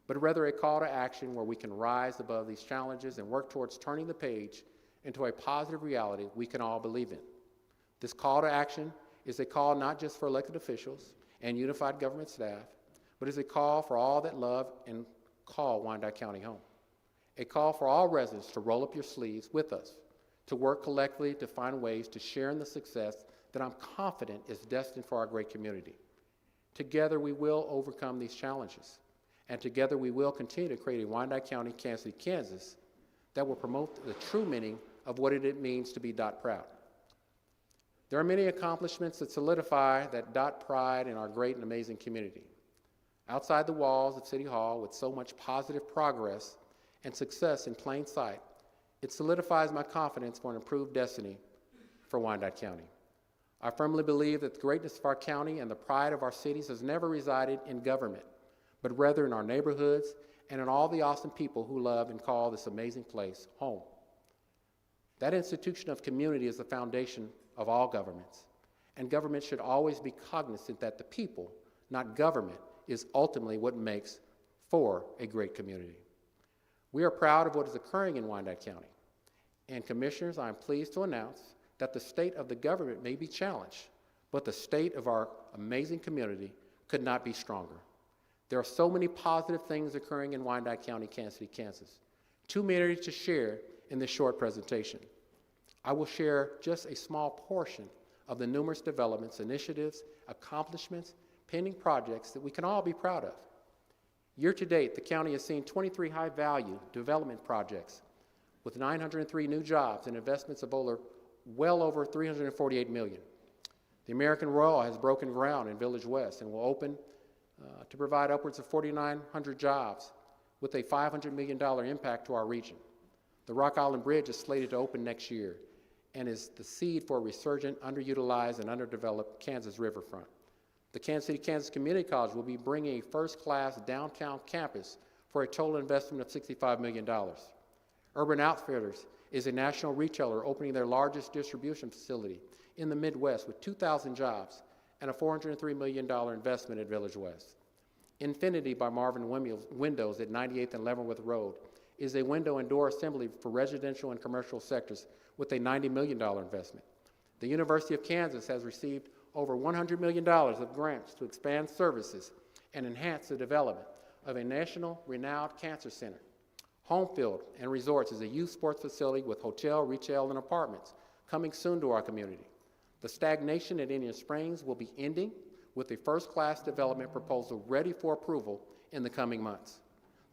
but rather a call to action where we can rise above these challenges and work towards turning the page into a positive reality we can all believe in. This call to action is a call not just for elected officials and unified government staff, but is a call for all that love and call Wyandotte County home. A call for all residents to roll up your sleeves with us, to work collectively to find ways to share in the success that I'm confident is destined for our great community. Together we will overcome these challenges, and together we will continue to create a Wyandotte County, Kansas City, Kansas that will promote the true meaning of what it means to be Dot proud. There are many accomplishments that solidify that Dot pride in our great and amazing community. Outside the walls of City Hall, with so much positive progress and success in plain sight, it solidifies my confidence for an improved destiny for Wyandotte County. I firmly believe that the greatness of our county and the pride of our cities has never resided in government, but rather in our neighborhoods and in all the awesome people who love and call this amazing place home. That institution of community is the foundation of all governments, and government should always be cognizant that the people, not government, is ultimately what makes for a great community. We are proud of what is occurring in Wyandotte County, and Commissioners, I am pleased to announce that the state of the government may be challenged, but the state of our amazing community could not be stronger. There are so many positive things occurring in Wyandotte County, Kansas City, Kansas. Too many to share in this short presentation. I will share just a small portion of the numerous developments, initiatives, accomplishments, pending projects that we can all be proud of. Year to date, the county has seen 23 high-value development projects with 903 new jobs and investments of well over $348 million. The American Royal has broken ground in Village West and will open to provide upwards of 4,900 jobs with a $500 million impact to our region. The Rock Island Bridge is slated to open next year and is the seed for a resurgent, underutilized, and underdeveloped Kansas riverfront. The Kansas City, Kansas Community College will be bringing a first-class downtown campus for a total investment of $65 million. Urban Outfitters is a national retailer opening their largest distribution facility in the Midwest with 2,000 jobs and a $403 million investment at Village West. Infinity by Marvin Windows at 98th and Leavenworth Road is a window and door assembly for residential and commercial sectors with a $90 million investment. The University of Kansas has received over $100 million of grants to expand services and enhance the development of a national renowned cancer center. Homefield and Resorts is a youth sports facility with hotel, retail, and apartments coming soon to our community. The stagnation at Indian Springs will be ending with a first-class development proposal ready for approval in the coming months.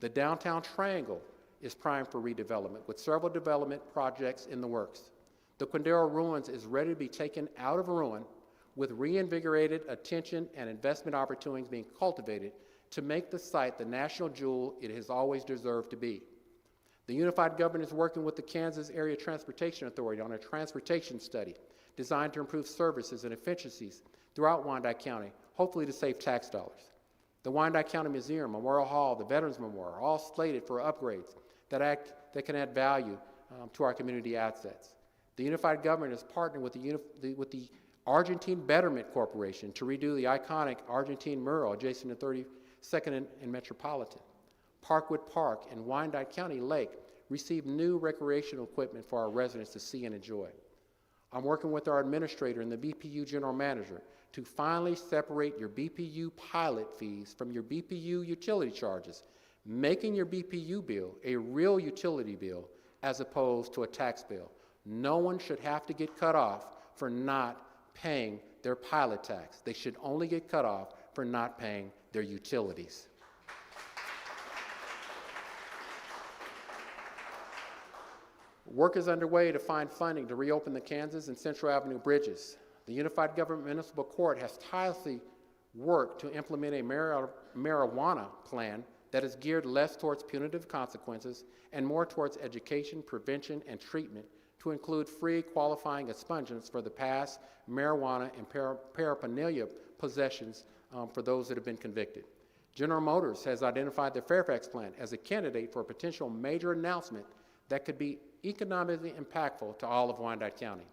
The downtown Triangle is primed for redevelopment with several development projects in the works. The Quindaro Ruins is ready to be taken out of ruin with reinvigorated attention and investment opportunities being cultivated to make the site the national jewel it has always deserved to be. The Unified Government is working with the Kansas Area Transportation Authority on a transportation study designed to improve services and efficiencies throughout Wyandotte County, hopefully to save tax dollars. The Wyandotte County Museum, Memorial Hall, the Veterans Memorial, are all slated for upgrades that can add value to our community assets. The unified government is partnering with the Argentine Betterment Corporation to redo the iconic Argentine mural adjacent to 32nd and Metropolitan. Parkwood Park and Wyandotte County Lake received new recreational equipment for our residents to see and enjoy. I'm working with our administrator and the BPU general manager to finally separate your BPU pilot fees from your BPU utility charges, making your BPU bill a real utility bill as opposed to a tax bill. No one should have to get cut off for not paying their pilot tax. They should only get cut off for not paying their utilities. Work is underway to find funding to reopen the Kansas and Central Avenue bridges. The Unified Government Municipal Court has tirelessly worked to implement a marijuana plan that is geared less towards punitive consequences and more towards education, prevention, and treatment to include free qualifying expungement for the past marijuana and paraphernalia possessions for those that have been convicted. General Motors has identified the Fairfax plant as a candidate for a potential major announcement that could be economically impactful to all of Wyandotte County.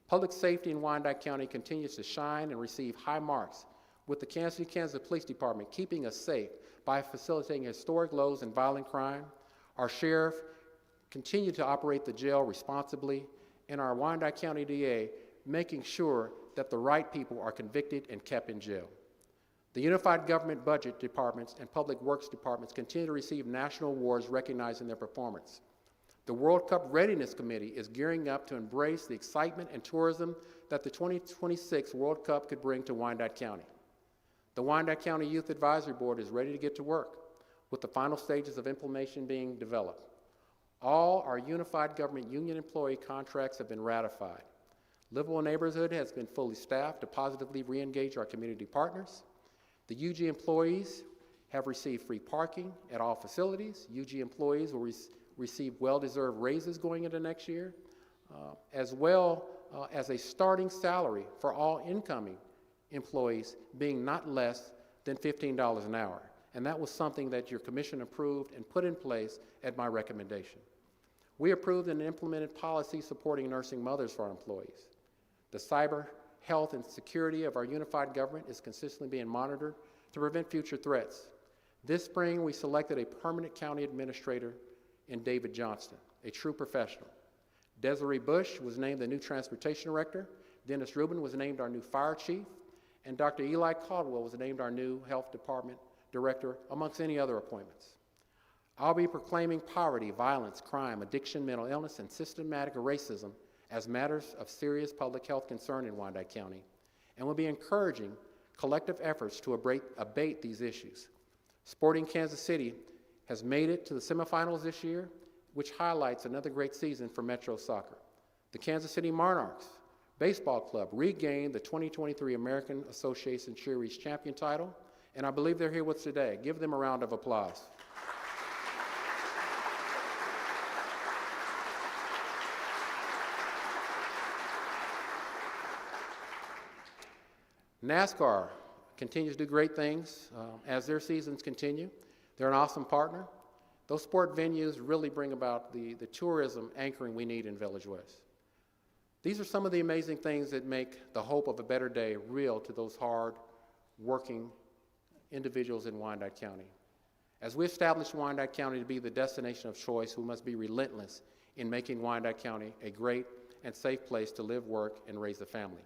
Public safety in Wyandotte County continues to shine and receive high marks, with the Kansas City, Kansas Police Department keeping us safe by facilitating historic lows in violent crime. Our sheriff continued to operate the jail responsibly, and our Wyandotte County DA making sure that the right people are convicted and kept in jail. The Unified Government Budget Departments and Public Works Departments continue to receive national awards recognizing their performance. The World Cup Readiness Committee is gearing up to embrace the excitement and tourism that the 2026 World Cup could bring to Wyandotte County. The Wyandotte County Youth Advisory Board is ready to get to work, with the final stages of implementation being developed. All our Unified Government Union employee contracts have been ratified. Livable Neighborhood has been fully staffed to positively re-engage our community partners. The UG employees have received free parking at all facilities. UG employees will receive well-deserved raises going into next year, as well as a starting salary for all incoming employees being not less than $15 an hour. And that was something that your commission approved and put in place at my recommendation. We approved and implemented policies supporting nursing mothers for our employees. The cyber health and security of our unified government is consistently being monitored to prevent future threats. This spring, we selected a permanent county administrator in David Johnston, a true professional. Desiree Bush was named the new transportation director. Dennis Rubin was named our new fire chief. And Dr. Eli Caldwell was named our new health department director, amongst any other appointments. I'll be proclaiming poverty, violence, crime, addiction, mental illness, and systematic racism as matters of serious public health concern in Wyandotte County, and will be encouraging collective efforts to abate these issues. Sporting Kansas City has made it to the semifinals this year, which highlights another great season for Metro Soccer. The Kansas City Monarchs Baseball Club regained the 2023 American Association Series champion title, and I believe they're here with us today. Give them a round of applause. NASCAR continues to do great things as their seasons continue. They're an awesome partner. Those sport venues really bring about the tourism anchoring we need in Village West. These are some of the amazing things that make the hope of a better day real to those hard-working individuals in Wyandotte County. As we establish Wyandotte County to be the destination of choice, we must be relentless in making Wyandotte County a great and safe place to live, work, and raise a family.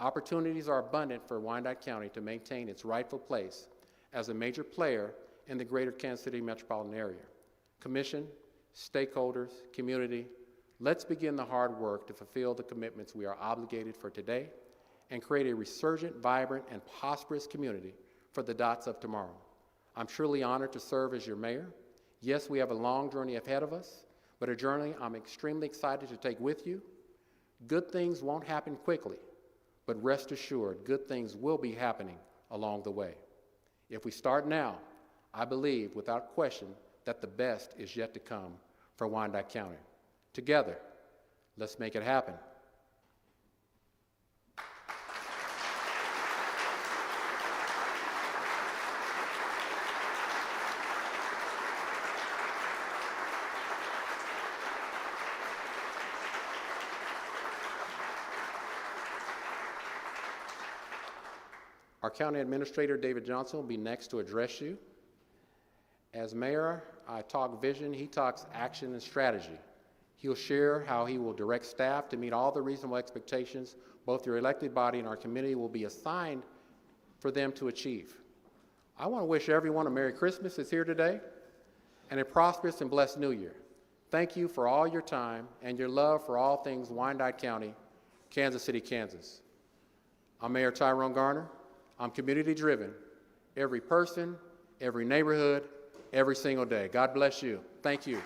Opportunities are abundant for Wyandotte County to maintain its rightful place as a major player in the greater Kansas City metropolitan area. Commission, stakeholders, community, let's begin the hard work to fulfill the commitments we are obligated for today and create a resurgent, vibrant, and prosperous community for the dots of tomorrow. I'm truly honored to serve as your mayor. Yes, we have a long journey ahead of us, but a journey I'm extremely excited to take with you. Good things won't happen quickly, but rest assured, good things will be happening along the way. If we start now, I believe without question that the best is yet to come for Wyandotte County. Together, let's make it happen. Our County Administrator, David Johnston, will be next to address you. As mayor, I talk vision, he talks action and strategy. He'll share how he will direct staff to meet all the reasonable expectations both your elected body and our community will be assigned for them to achieve. I want to wish everyone a Merry Christmas that's here today and a prosperous and blessed New Year. Thank you for all your time and your love for all things Wyandotte County, Kansas City, Kansas. I'm Mayor Tyrone Garner. I'm community driven. Every person, every neighborhood, every single day. God bless you. Thank you.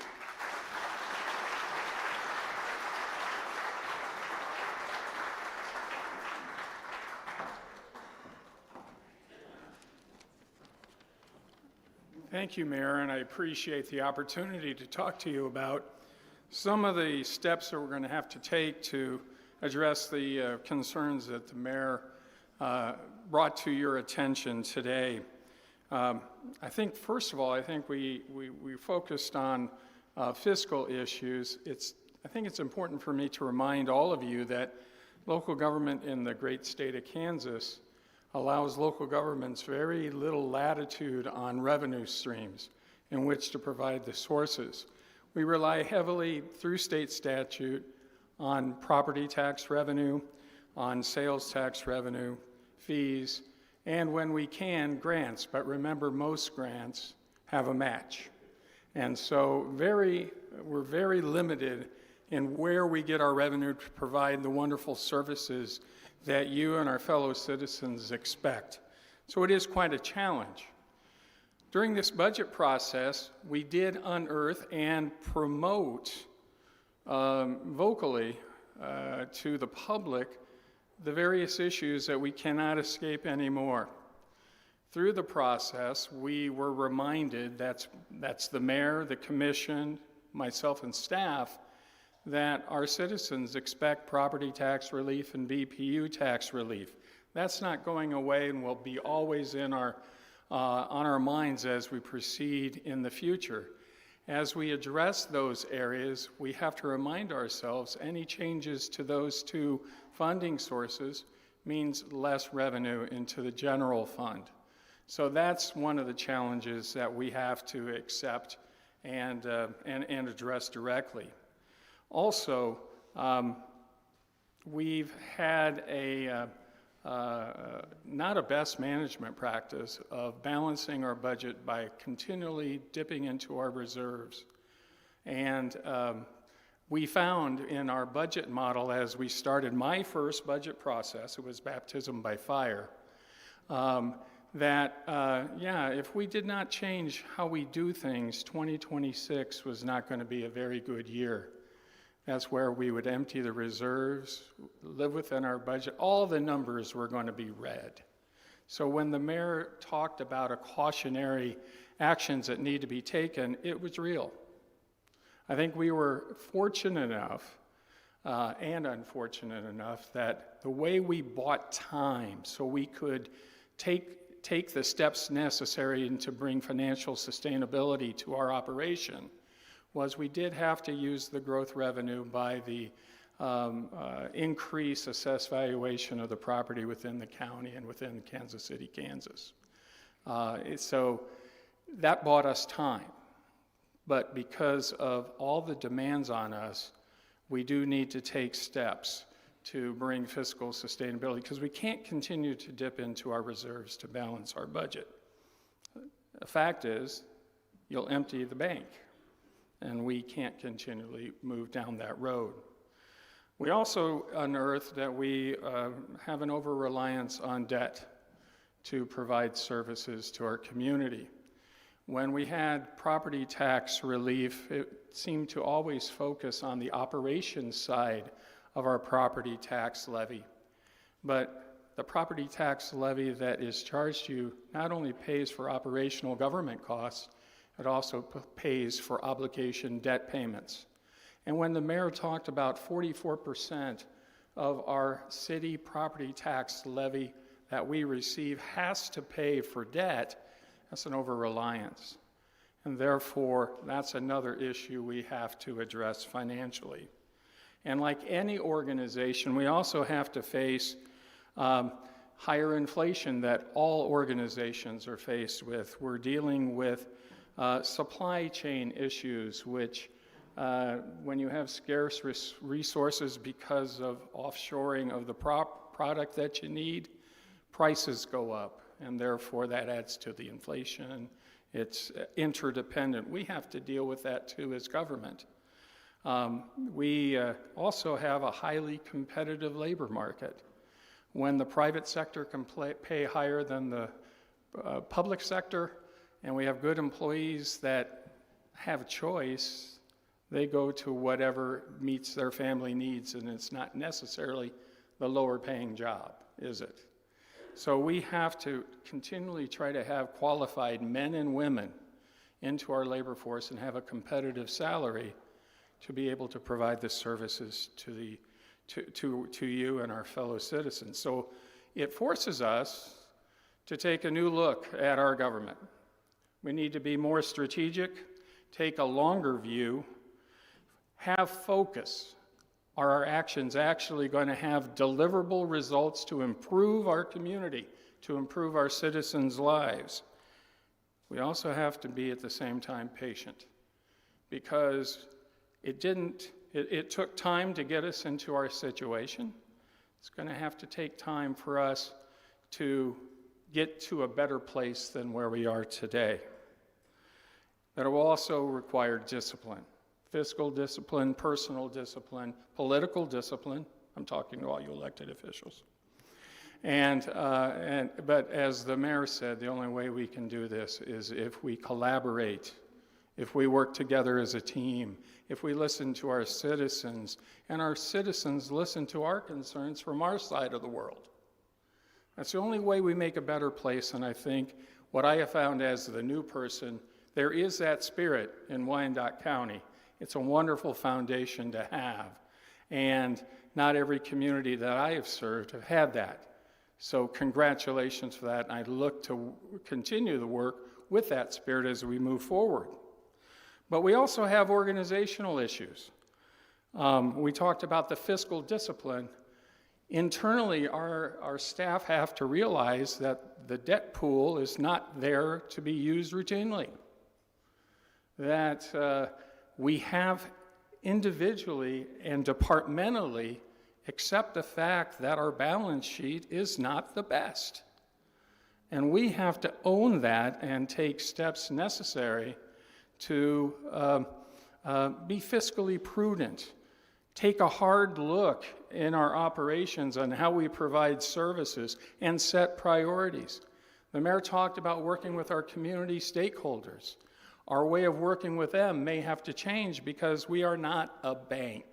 Thank you, Mayor, and I appreciate the opportunity to talk to you about some of the steps that we're going to have to take to address the concerns that the Mayor brought to your attention today. I think, first of all, I think we focused on fiscal issues. I think it's important for me to remind all of you that local government in the great state of Kansas allows local governments very little latitude on revenue streams in which to provide the sources. We rely heavily through state statute on property tax revenue, on sales tax revenue, fees, and when we can, grants. But remember, most grants have a match. And so we're very limited in where we get our revenue to provide the wonderful services that you and our fellow citizens expect. So it is quite a challenge. During this budget process, we did unearth and promote vocally to the public the various issues that we cannot escape anymore. Through the process, we were reminded, that's the mayor, the commission, myself and staff, that our citizens expect property tax relief and BPU tax relief. That's not going away and will be always in on our minds as we proceed in the future. As we address those areas, we have to remind ourselves any changes to those two funding sources means less revenue into the general fund. So that's one of the challenges that we have to accept and address directly. Also, we've had not a best management practice of balancing our budget by continually dipping into our reserves. And we found in our budget model as we started my first budget process, it was baptism by fire, that, if we did not change how we do things, 2026 was not going to be a very good year. That's where we would empty the reserves, live within our budget. All the numbers were going to be red. So when the mayor talked about a cautionary actions that need to be taken, it was real. I think we were fortunate enough and unfortunate enough that the way we bought time so we could take the steps necessary to bring financial sustainability to our operation was we did have to use the growth revenue by the increase assessed valuation of the property within the county and within Kansas City, Kansas. So that bought us time. But because of all the demands on us, we do need to take steps to bring fiscal sustainability because we can't continue to dip into our reserves to balance our budget. The fact is, you'll empty the bank, and we can't continually move down that road. We also unearthed that we have an over-reliance on debt to provide services to our community. When we had property tax relief, it seemed to always focus on the operations side of our property tax levy. But the property tax levy that is charged to you not only pays for operational government costs, it also pays for obligation debt payments. And when the mayor talked about 44% of our city property tax levy that we receive has to pay for debt, that's an over-reliance. And therefore, that's another issue we have to address financially. And like any organization, we also have to face higher inflation that all organizations are faced with. We're dealing with supply chain issues, which when you have scarce resources because of offshoring of the product that you need, prices go up, and therefore that adds to the inflation. It's interdependent. We have to deal with that too as government. We also have a highly competitive labor market. When the private sector can pay higher than the public sector, and we have good employees that have choice, they go to whatever meets their family needs, and it's not necessarily the lower paying job, is it? So we have to continually try to have qualified men and women into our labor force and have a competitive salary to be able to provide the services to you and our fellow citizens. So it forces us to take a new look at our government. We need to be more strategic, take a longer view, have focus. Are our actions actually going to have deliverable results to improve our community, to improve our citizens' lives? We also have to be at the same time patient, because it took time to get us into our situation. It's going to have to take time for us to get to a better place than where we are today. But it will also require discipline. Fiscal discipline, personal discipline, political discipline. I'm talking to all you elected officials. But as the mayor said, the only way we can do this is if we collaborate, if we work together as a team, if we listen to our citizens, and our citizens listen to our concerns from our side of the world. That's the only way we make a better place, and I think what I have found as the new person, there is that spirit in Wyandotte County. It's a wonderful foundation to have, and not every community that I have served have had that. So congratulations for that, and I look to continue the work with that spirit as we move forward. But we also have organizational issues. We talked about the fiscal discipline. Internally, our staff have to realize that the debt pool is not there to be used routinely. That we have individually and departmentally accept the fact that our balance sheet is not the best. And we have to own that and take steps necessary to be fiscally prudent, take a hard look in our operations on how we provide services, and set priorities. The mayor talked about working with our community stakeholders. Our way of working with them may have to change because we are not a bank.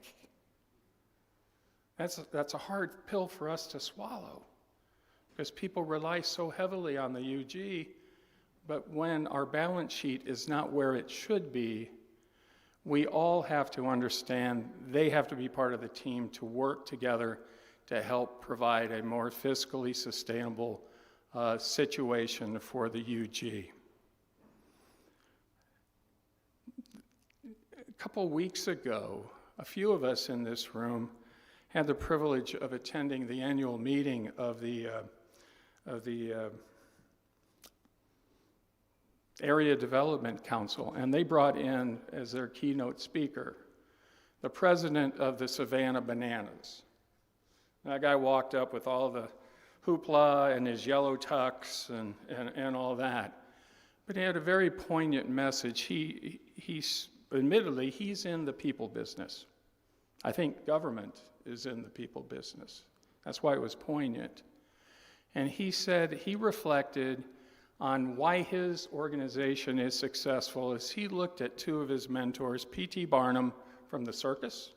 That's a hard pill for us to swallow, because people rely so heavily on the UG, but when our balance sheet is not where it should be, we all have to understand they have to be part of the team to work together to help provide a more fiscally sustainable situation for the UG. A couple weeks ago, a few of us in this room had the privilege of attending the annual meeting of the Area Development Council, and they brought in as their keynote speaker the president of the Savannah Bananas. That guy walked up with all the hoopla and his yellow tux and all that, but he had a very poignant message. Admittedly, he's in the people business. I think government is in the people business. That's why it was poignant. And he said he reflected on why his organization is successful as he looked at two of his mentors, P.T. Barnum from the circus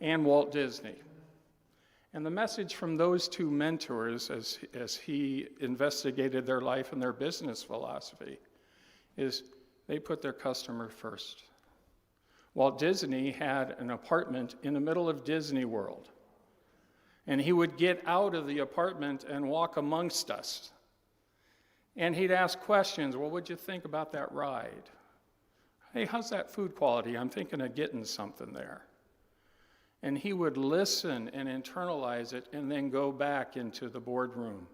and Walt Disney. And the message from those two mentors as he investigated their life and their business philosophy is they put their customer first. Walt Disney had an apartment in the middle of Disney World, and he would get out of the apartment and walk amongst us. And he'd ask questions. Well, what'd you think about that ride? Hey, how's that food quality? I'm thinking of getting something there. And he would listen and internalize it and then go back into the boardroom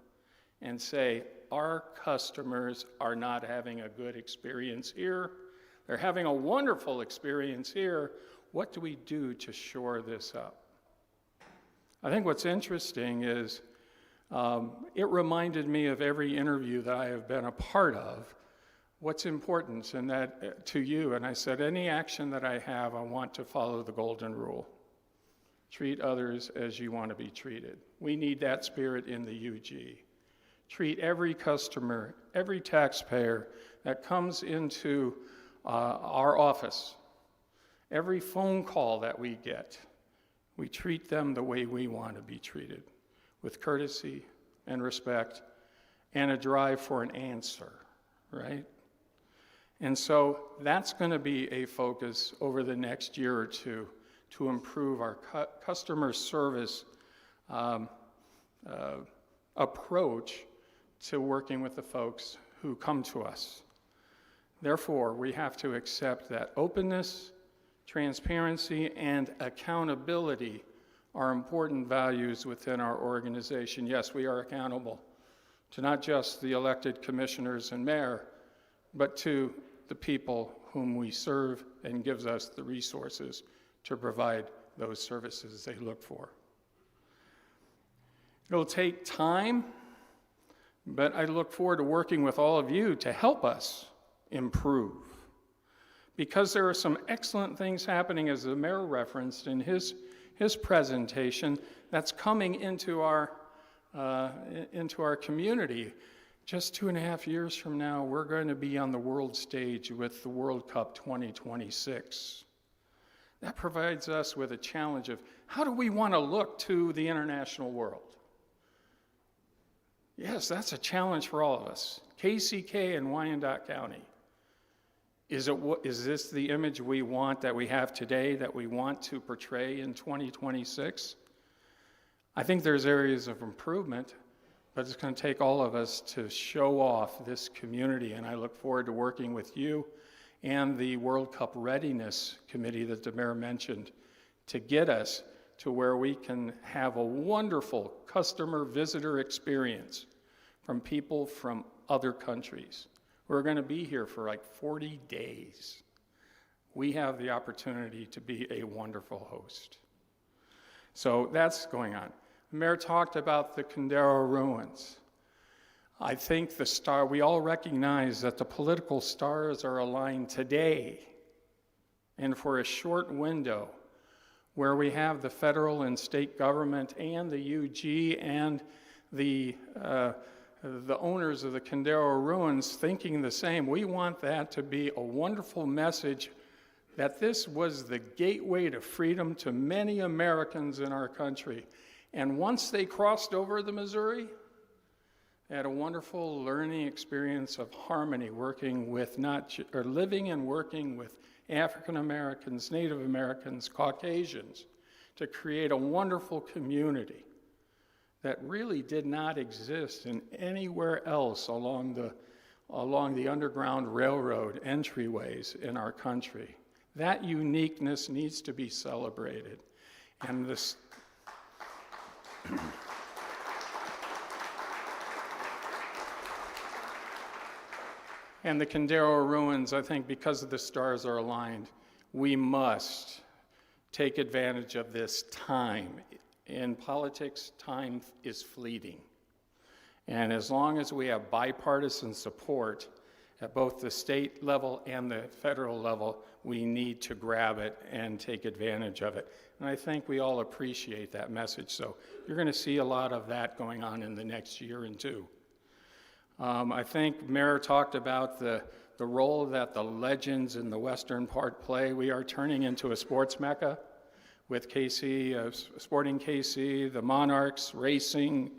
and say, our customers are not having a good experience here. They're having a wonderful experience here. What do we do to shore this up? I think what's interesting is it reminded me of every interview that I have been a part of, what's important and that to you. And I said, any action that I have, I want to follow the golden rule. Treat others as you want to be treated. We need that spirit in the UG. Treat every customer, every taxpayer that comes into our office, every phone call that we get, we treat them the way we want to be treated, with courtesy and respect and a drive for an answer, right? And so that's going to be a focus over the next year or two to improve our customer service approach to working with the folks who come to us. Therefore, we have to accept that openness, transparency, and accountability are important values within our organization. Yes, we are accountable to not just the elected commissioners and mayor, but to the people whom we serve and gives us the resources to provide those services they look for. It'll take time, but I look forward to working with all of you to help us improve. Because there are some excellent things happening, as the mayor referenced in his presentation, that's coming into our community. Just 2.5 years from now, we're going to be on the world stage with the World Cup 2026. That provides us with a challenge of how do we want to look to the international world? Yes, that's a challenge for all of us. KCK and Wyandotte County. Is this the image we want, that we have today, that we want to portray in 2026? I think there's areas of improvement, but it's going to take all of us to show off this community, and I look forward to working with you and the World Cup Readiness Committee that the mayor mentioned to get us to where we can have a wonderful customer visitor experience from people from other countries. We're going to be here for like 40 days. We have the opportunity to be a wonderful host. So that's going on. The mayor talked about the Condero ruins. I think we all recognize that the political stars are aligned today and for a short window where we have the federal and state government and the UG and the owners of the Condero ruins thinking the same. We want that to be a wonderful message that this was the gateway to freedom to many Americans in our country. And once they crossed over the Missouri, they had a wonderful learning experience of harmony, working with living and working with African Americans, Native Americans, Caucasians, to create a wonderful community that really did not exist in anywhere else along the Underground Railroad entryways in our country. That uniqueness needs to be celebrated. And this and the Condero ruins, I think because the stars are aligned, we must take advantage of this time. In politics, time is fleeting. And as long as we have bipartisan support at both the state level and the federal level, we need to grab it and take advantage of it. And I think we all appreciate that message. So you're going to see a lot of that going on in the next year and two. I think Mayor talked about the role that the legends in the western part play. We are turning into a sports mecca with KC, Sporting KC, the Monarchs, racing,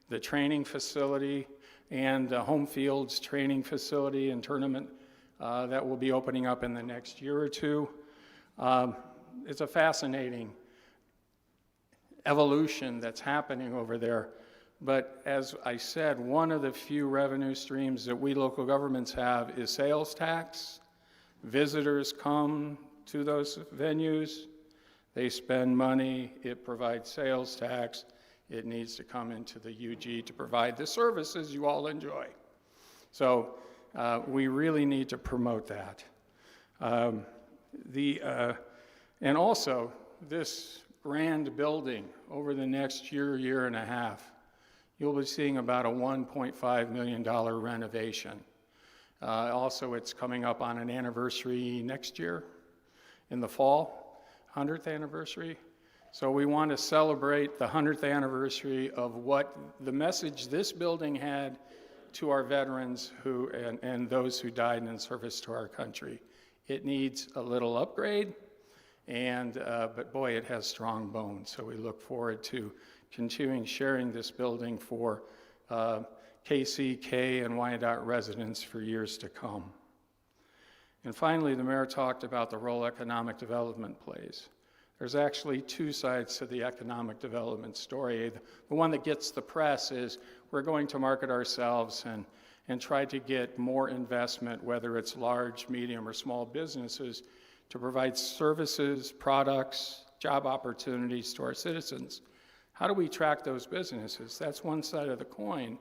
the training facility, and home fields training facility and tournament that will be opening up in the next year or two. It's a fascinating evolution that's happening over there. But as I said, one of the few revenue streams that we local governments have is sales tax. Visitors come to those venues. They spend money, it provides sales tax, it needs to come into the UG to provide the services you all enjoy. So we really need to promote that. And also, this grand building over the next year, year and a half, you'll be seeing about a $1.5 million renovation. Also, it's coming up on an anniversary next year in the fall, 100th anniversary. So we want to celebrate the 100th anniversary of what the message this building had to our veterans and those who died in service to our country. It needs a little upgrade, but boy, it has strong bones. So we look forward to continuing sharing this building for KCK and Wyandotte residents for years to come. And finally, the mayor talked about the role economic development plays. There's actually two sides to the economic development story. The one that gets the press is we're going to market ourselves and try to get more investment, whether it's large, medium, or small businesses, to provide services, products, job opportunities to our citizens. How do we track those businesses? That's one side of the coin,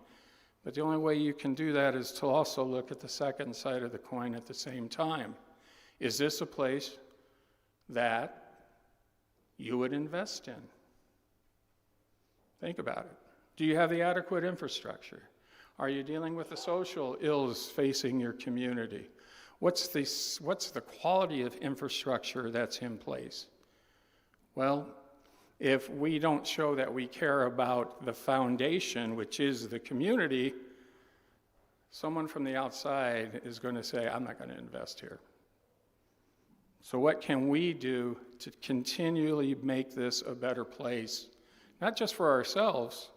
but the only way you can do that is to also look at the second side of the coin at the same time. Is this a place that you would invest in? Think about it. Do you have the adequate infrastructure? Are you dealing with the social ills facing your community? What's the quality of infrastructure that's in place? Well, if we don't show that we care about the foundation, which is the community, someone from the outside is going to say, I'm not going to invest here. So what can we do to continually make this a better place, not just for ourselves,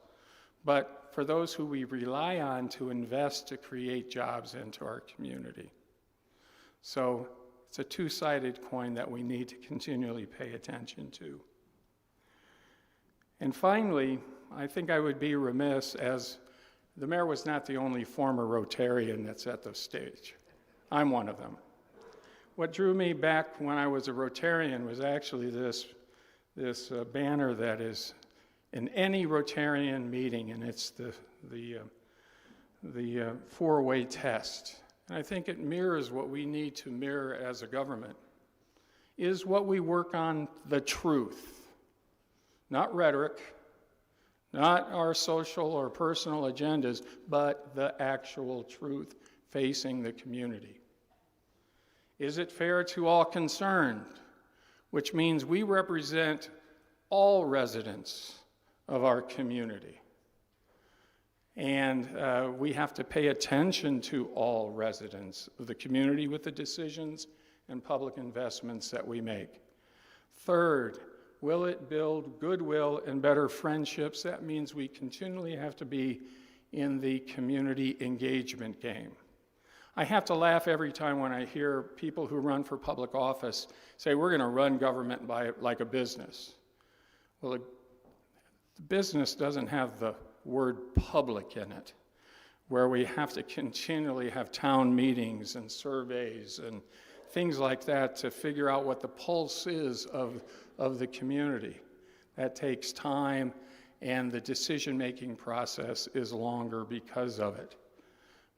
but for those who we rely on to invest to create jobs into our community? So it's a two-sided coin that we need to continually pay attention to. And finally, I think I would be remiss, as the mayor was not the only former Rotarian that's at the stage. I'm one of them. What drew me back when I was a Rotarian was actually this banner that is in any Rotarian meeting, and it's the four-way test. And I think it mirrors what we need to mirror as a government, is what we work on the truth, not rhetoric, not our social or personal agendas, but the actual truth facing the community. Is it fair to all concerned? Which means we represent all residents of our community. And we have to pay attention to all residents of the community with the decisions and public investments that we make. Third, will it build goodwill and better friendships? That means we continually have to be in the community engagement game. I have to laugh every time when I hear people who run for public office say, we're going to run government like a business. Well, the business doesn't have the word public in it, where we have to continually have town meetings and surveys and things like that to figure out what the pulse is of the community. That takes time, and the decision-making process is longer because of it.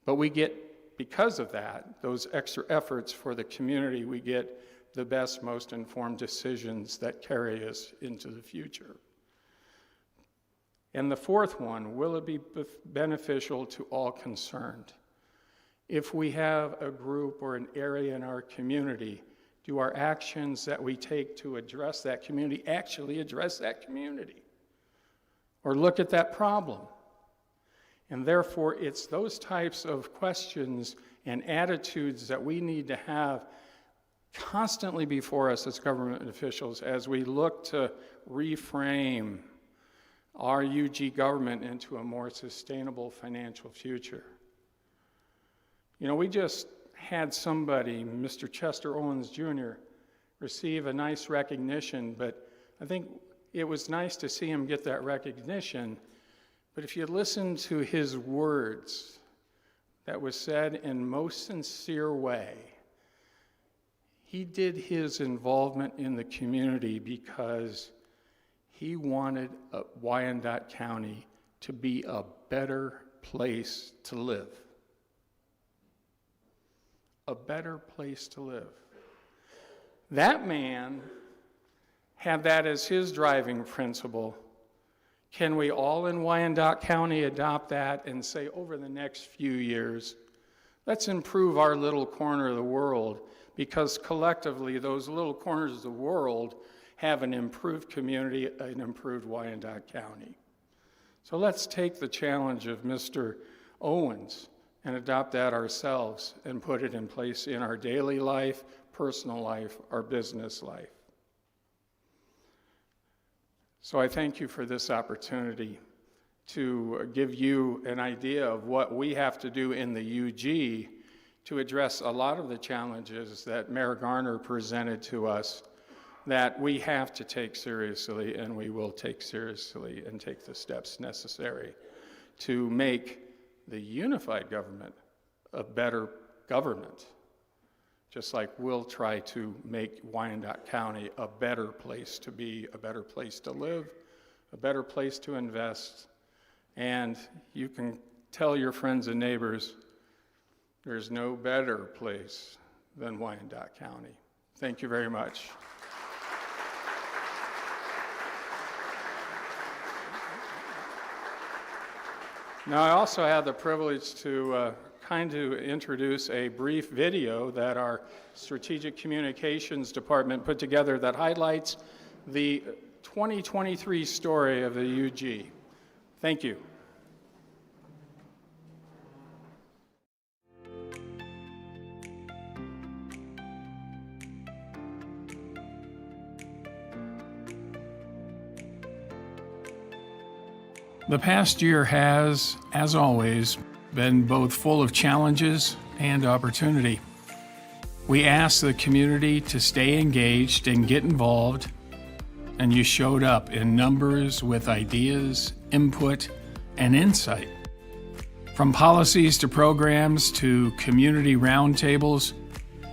But we get, because of that, those extra efforts for the community, we get the best, most informed decisions that carry us into the future. And the fourth one, will it be beneficial to all concerned? If we have a group or an area in our community, do our actions that we take to address that community actually address that community? Or look at that problem? And therefore, it's those types of questions and attitudes that we need to have constantly before us as government officials as we look to reframe our UG government into a more sustainable financial future. You know, we just had somebody, Mr. Chester Owens Jr., receive a nice recognition, but I think it was nice to see him get that recognition. But if you listen to his words that was said in most sincere way, He did his involvement in the community because he wanted Wyandotte County to be a better place to live. A better place to live. That man had that as his driving principle. Can we all in Wyandotte County adopt that and say, over the next few years, let's improve our little corner of the world, because collectively those little corners of the world have an improved community, an improved Wyandotte County. So let's take the challenge of Mr. Owens and adopt that ourselves and put it in place in our daily life, personal life, our business life. So I thank you for this opportunity to give you an idea of what we have to do in the UG to address a lot of the challenges that Mayor Garner presented to us that we have to take seriously, and we will take seriously and take the steps necessary to make the unified government a better government, just like we'll try to make Wyandotte County a better place to be, a better place to live, a better place to invest. And you can tell your friends and neighbors, there's no better place than Wyandotte County. Thank you very much. Now, I also had the privilege to kind of introduce a brief video that our Strategic Communications Department put together that highlights the 2023 story of the UG. Thank you. The past year has, as always, been both full of challenges and opportunity. We asked the community to stay engaged and get involved, and you showed up in numbers with ideas, input, and insight. From policies to programs to community roundtables,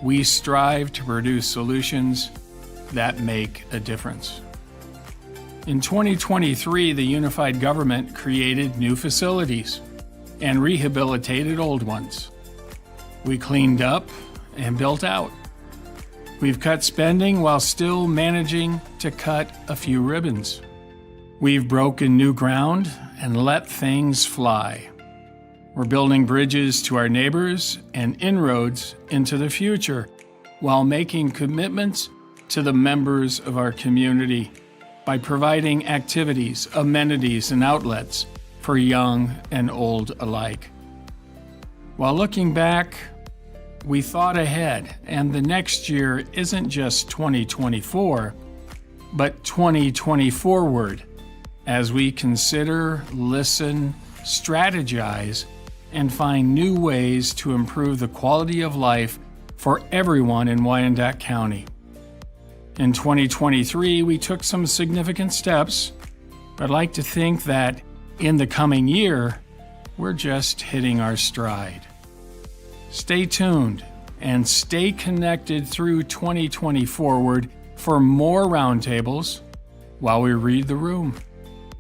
we strive to produce solutions that make a difference. In 2023, the unified government created new facilities and rehabilitated old ones. We cleaned up and built out. We've cut spending while still managing to cut a few ribbons. We've broken new ground and let things fly. We're building bridges to our neighbors and inroads into the future while making commitments to the members of our community by providing activities, amenities, and outlets for young and old alike. While looking back, we thought ahead, and the next year isn't just 2024, but 2020 forward, as we consider, listen, strategize, and find new ways to improve the quality of life for everyone in Wyandotte County. In 2023, we took some significant steps, but I'd like to think that in the coming year, we're just hitting our stride. Stay tuned and stay connected through 2020 forward for more roundtables while we read the room,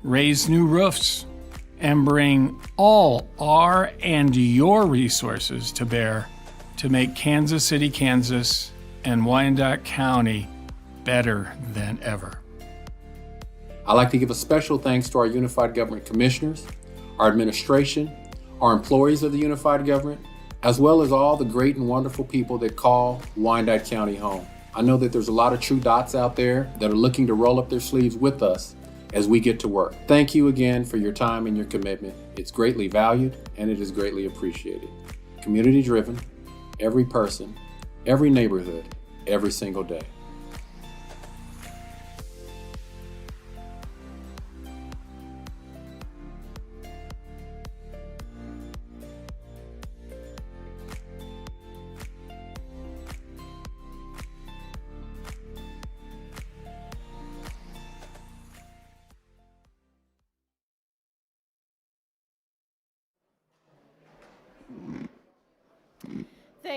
raise new roofs, and bring all our and your resources to bear to make Kansas City, Kansas, and Wyandotte County better than ever. I'd like to give a special thanks to our Unified Government Commissioners, our administration, our employees of the Unified Government, as well as all the great and wonderful people that call Wyandotte County home. I know that there's a lot of true dots out there that are looking to roll up their sleeves with us as we get to work. Thank you again for your time and your commitment. It's greatly valued and it is greatly appreciated. Community driven, every person, every neighborhood, every single day.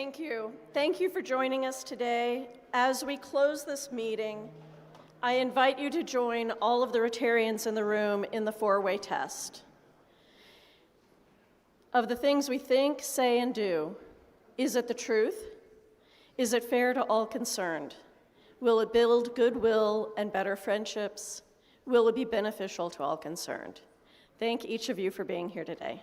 Thank you. Thank you for joining us today. As we close this meeting, I invite you to join all of the Rotarians in the room in the four-way test. Of the things we think, say, and do, is it the truth? Is it fair to all concerned? Will it build goodwill and better friendships? Will it be beneficial to all concerned? Thank each of you for being here today.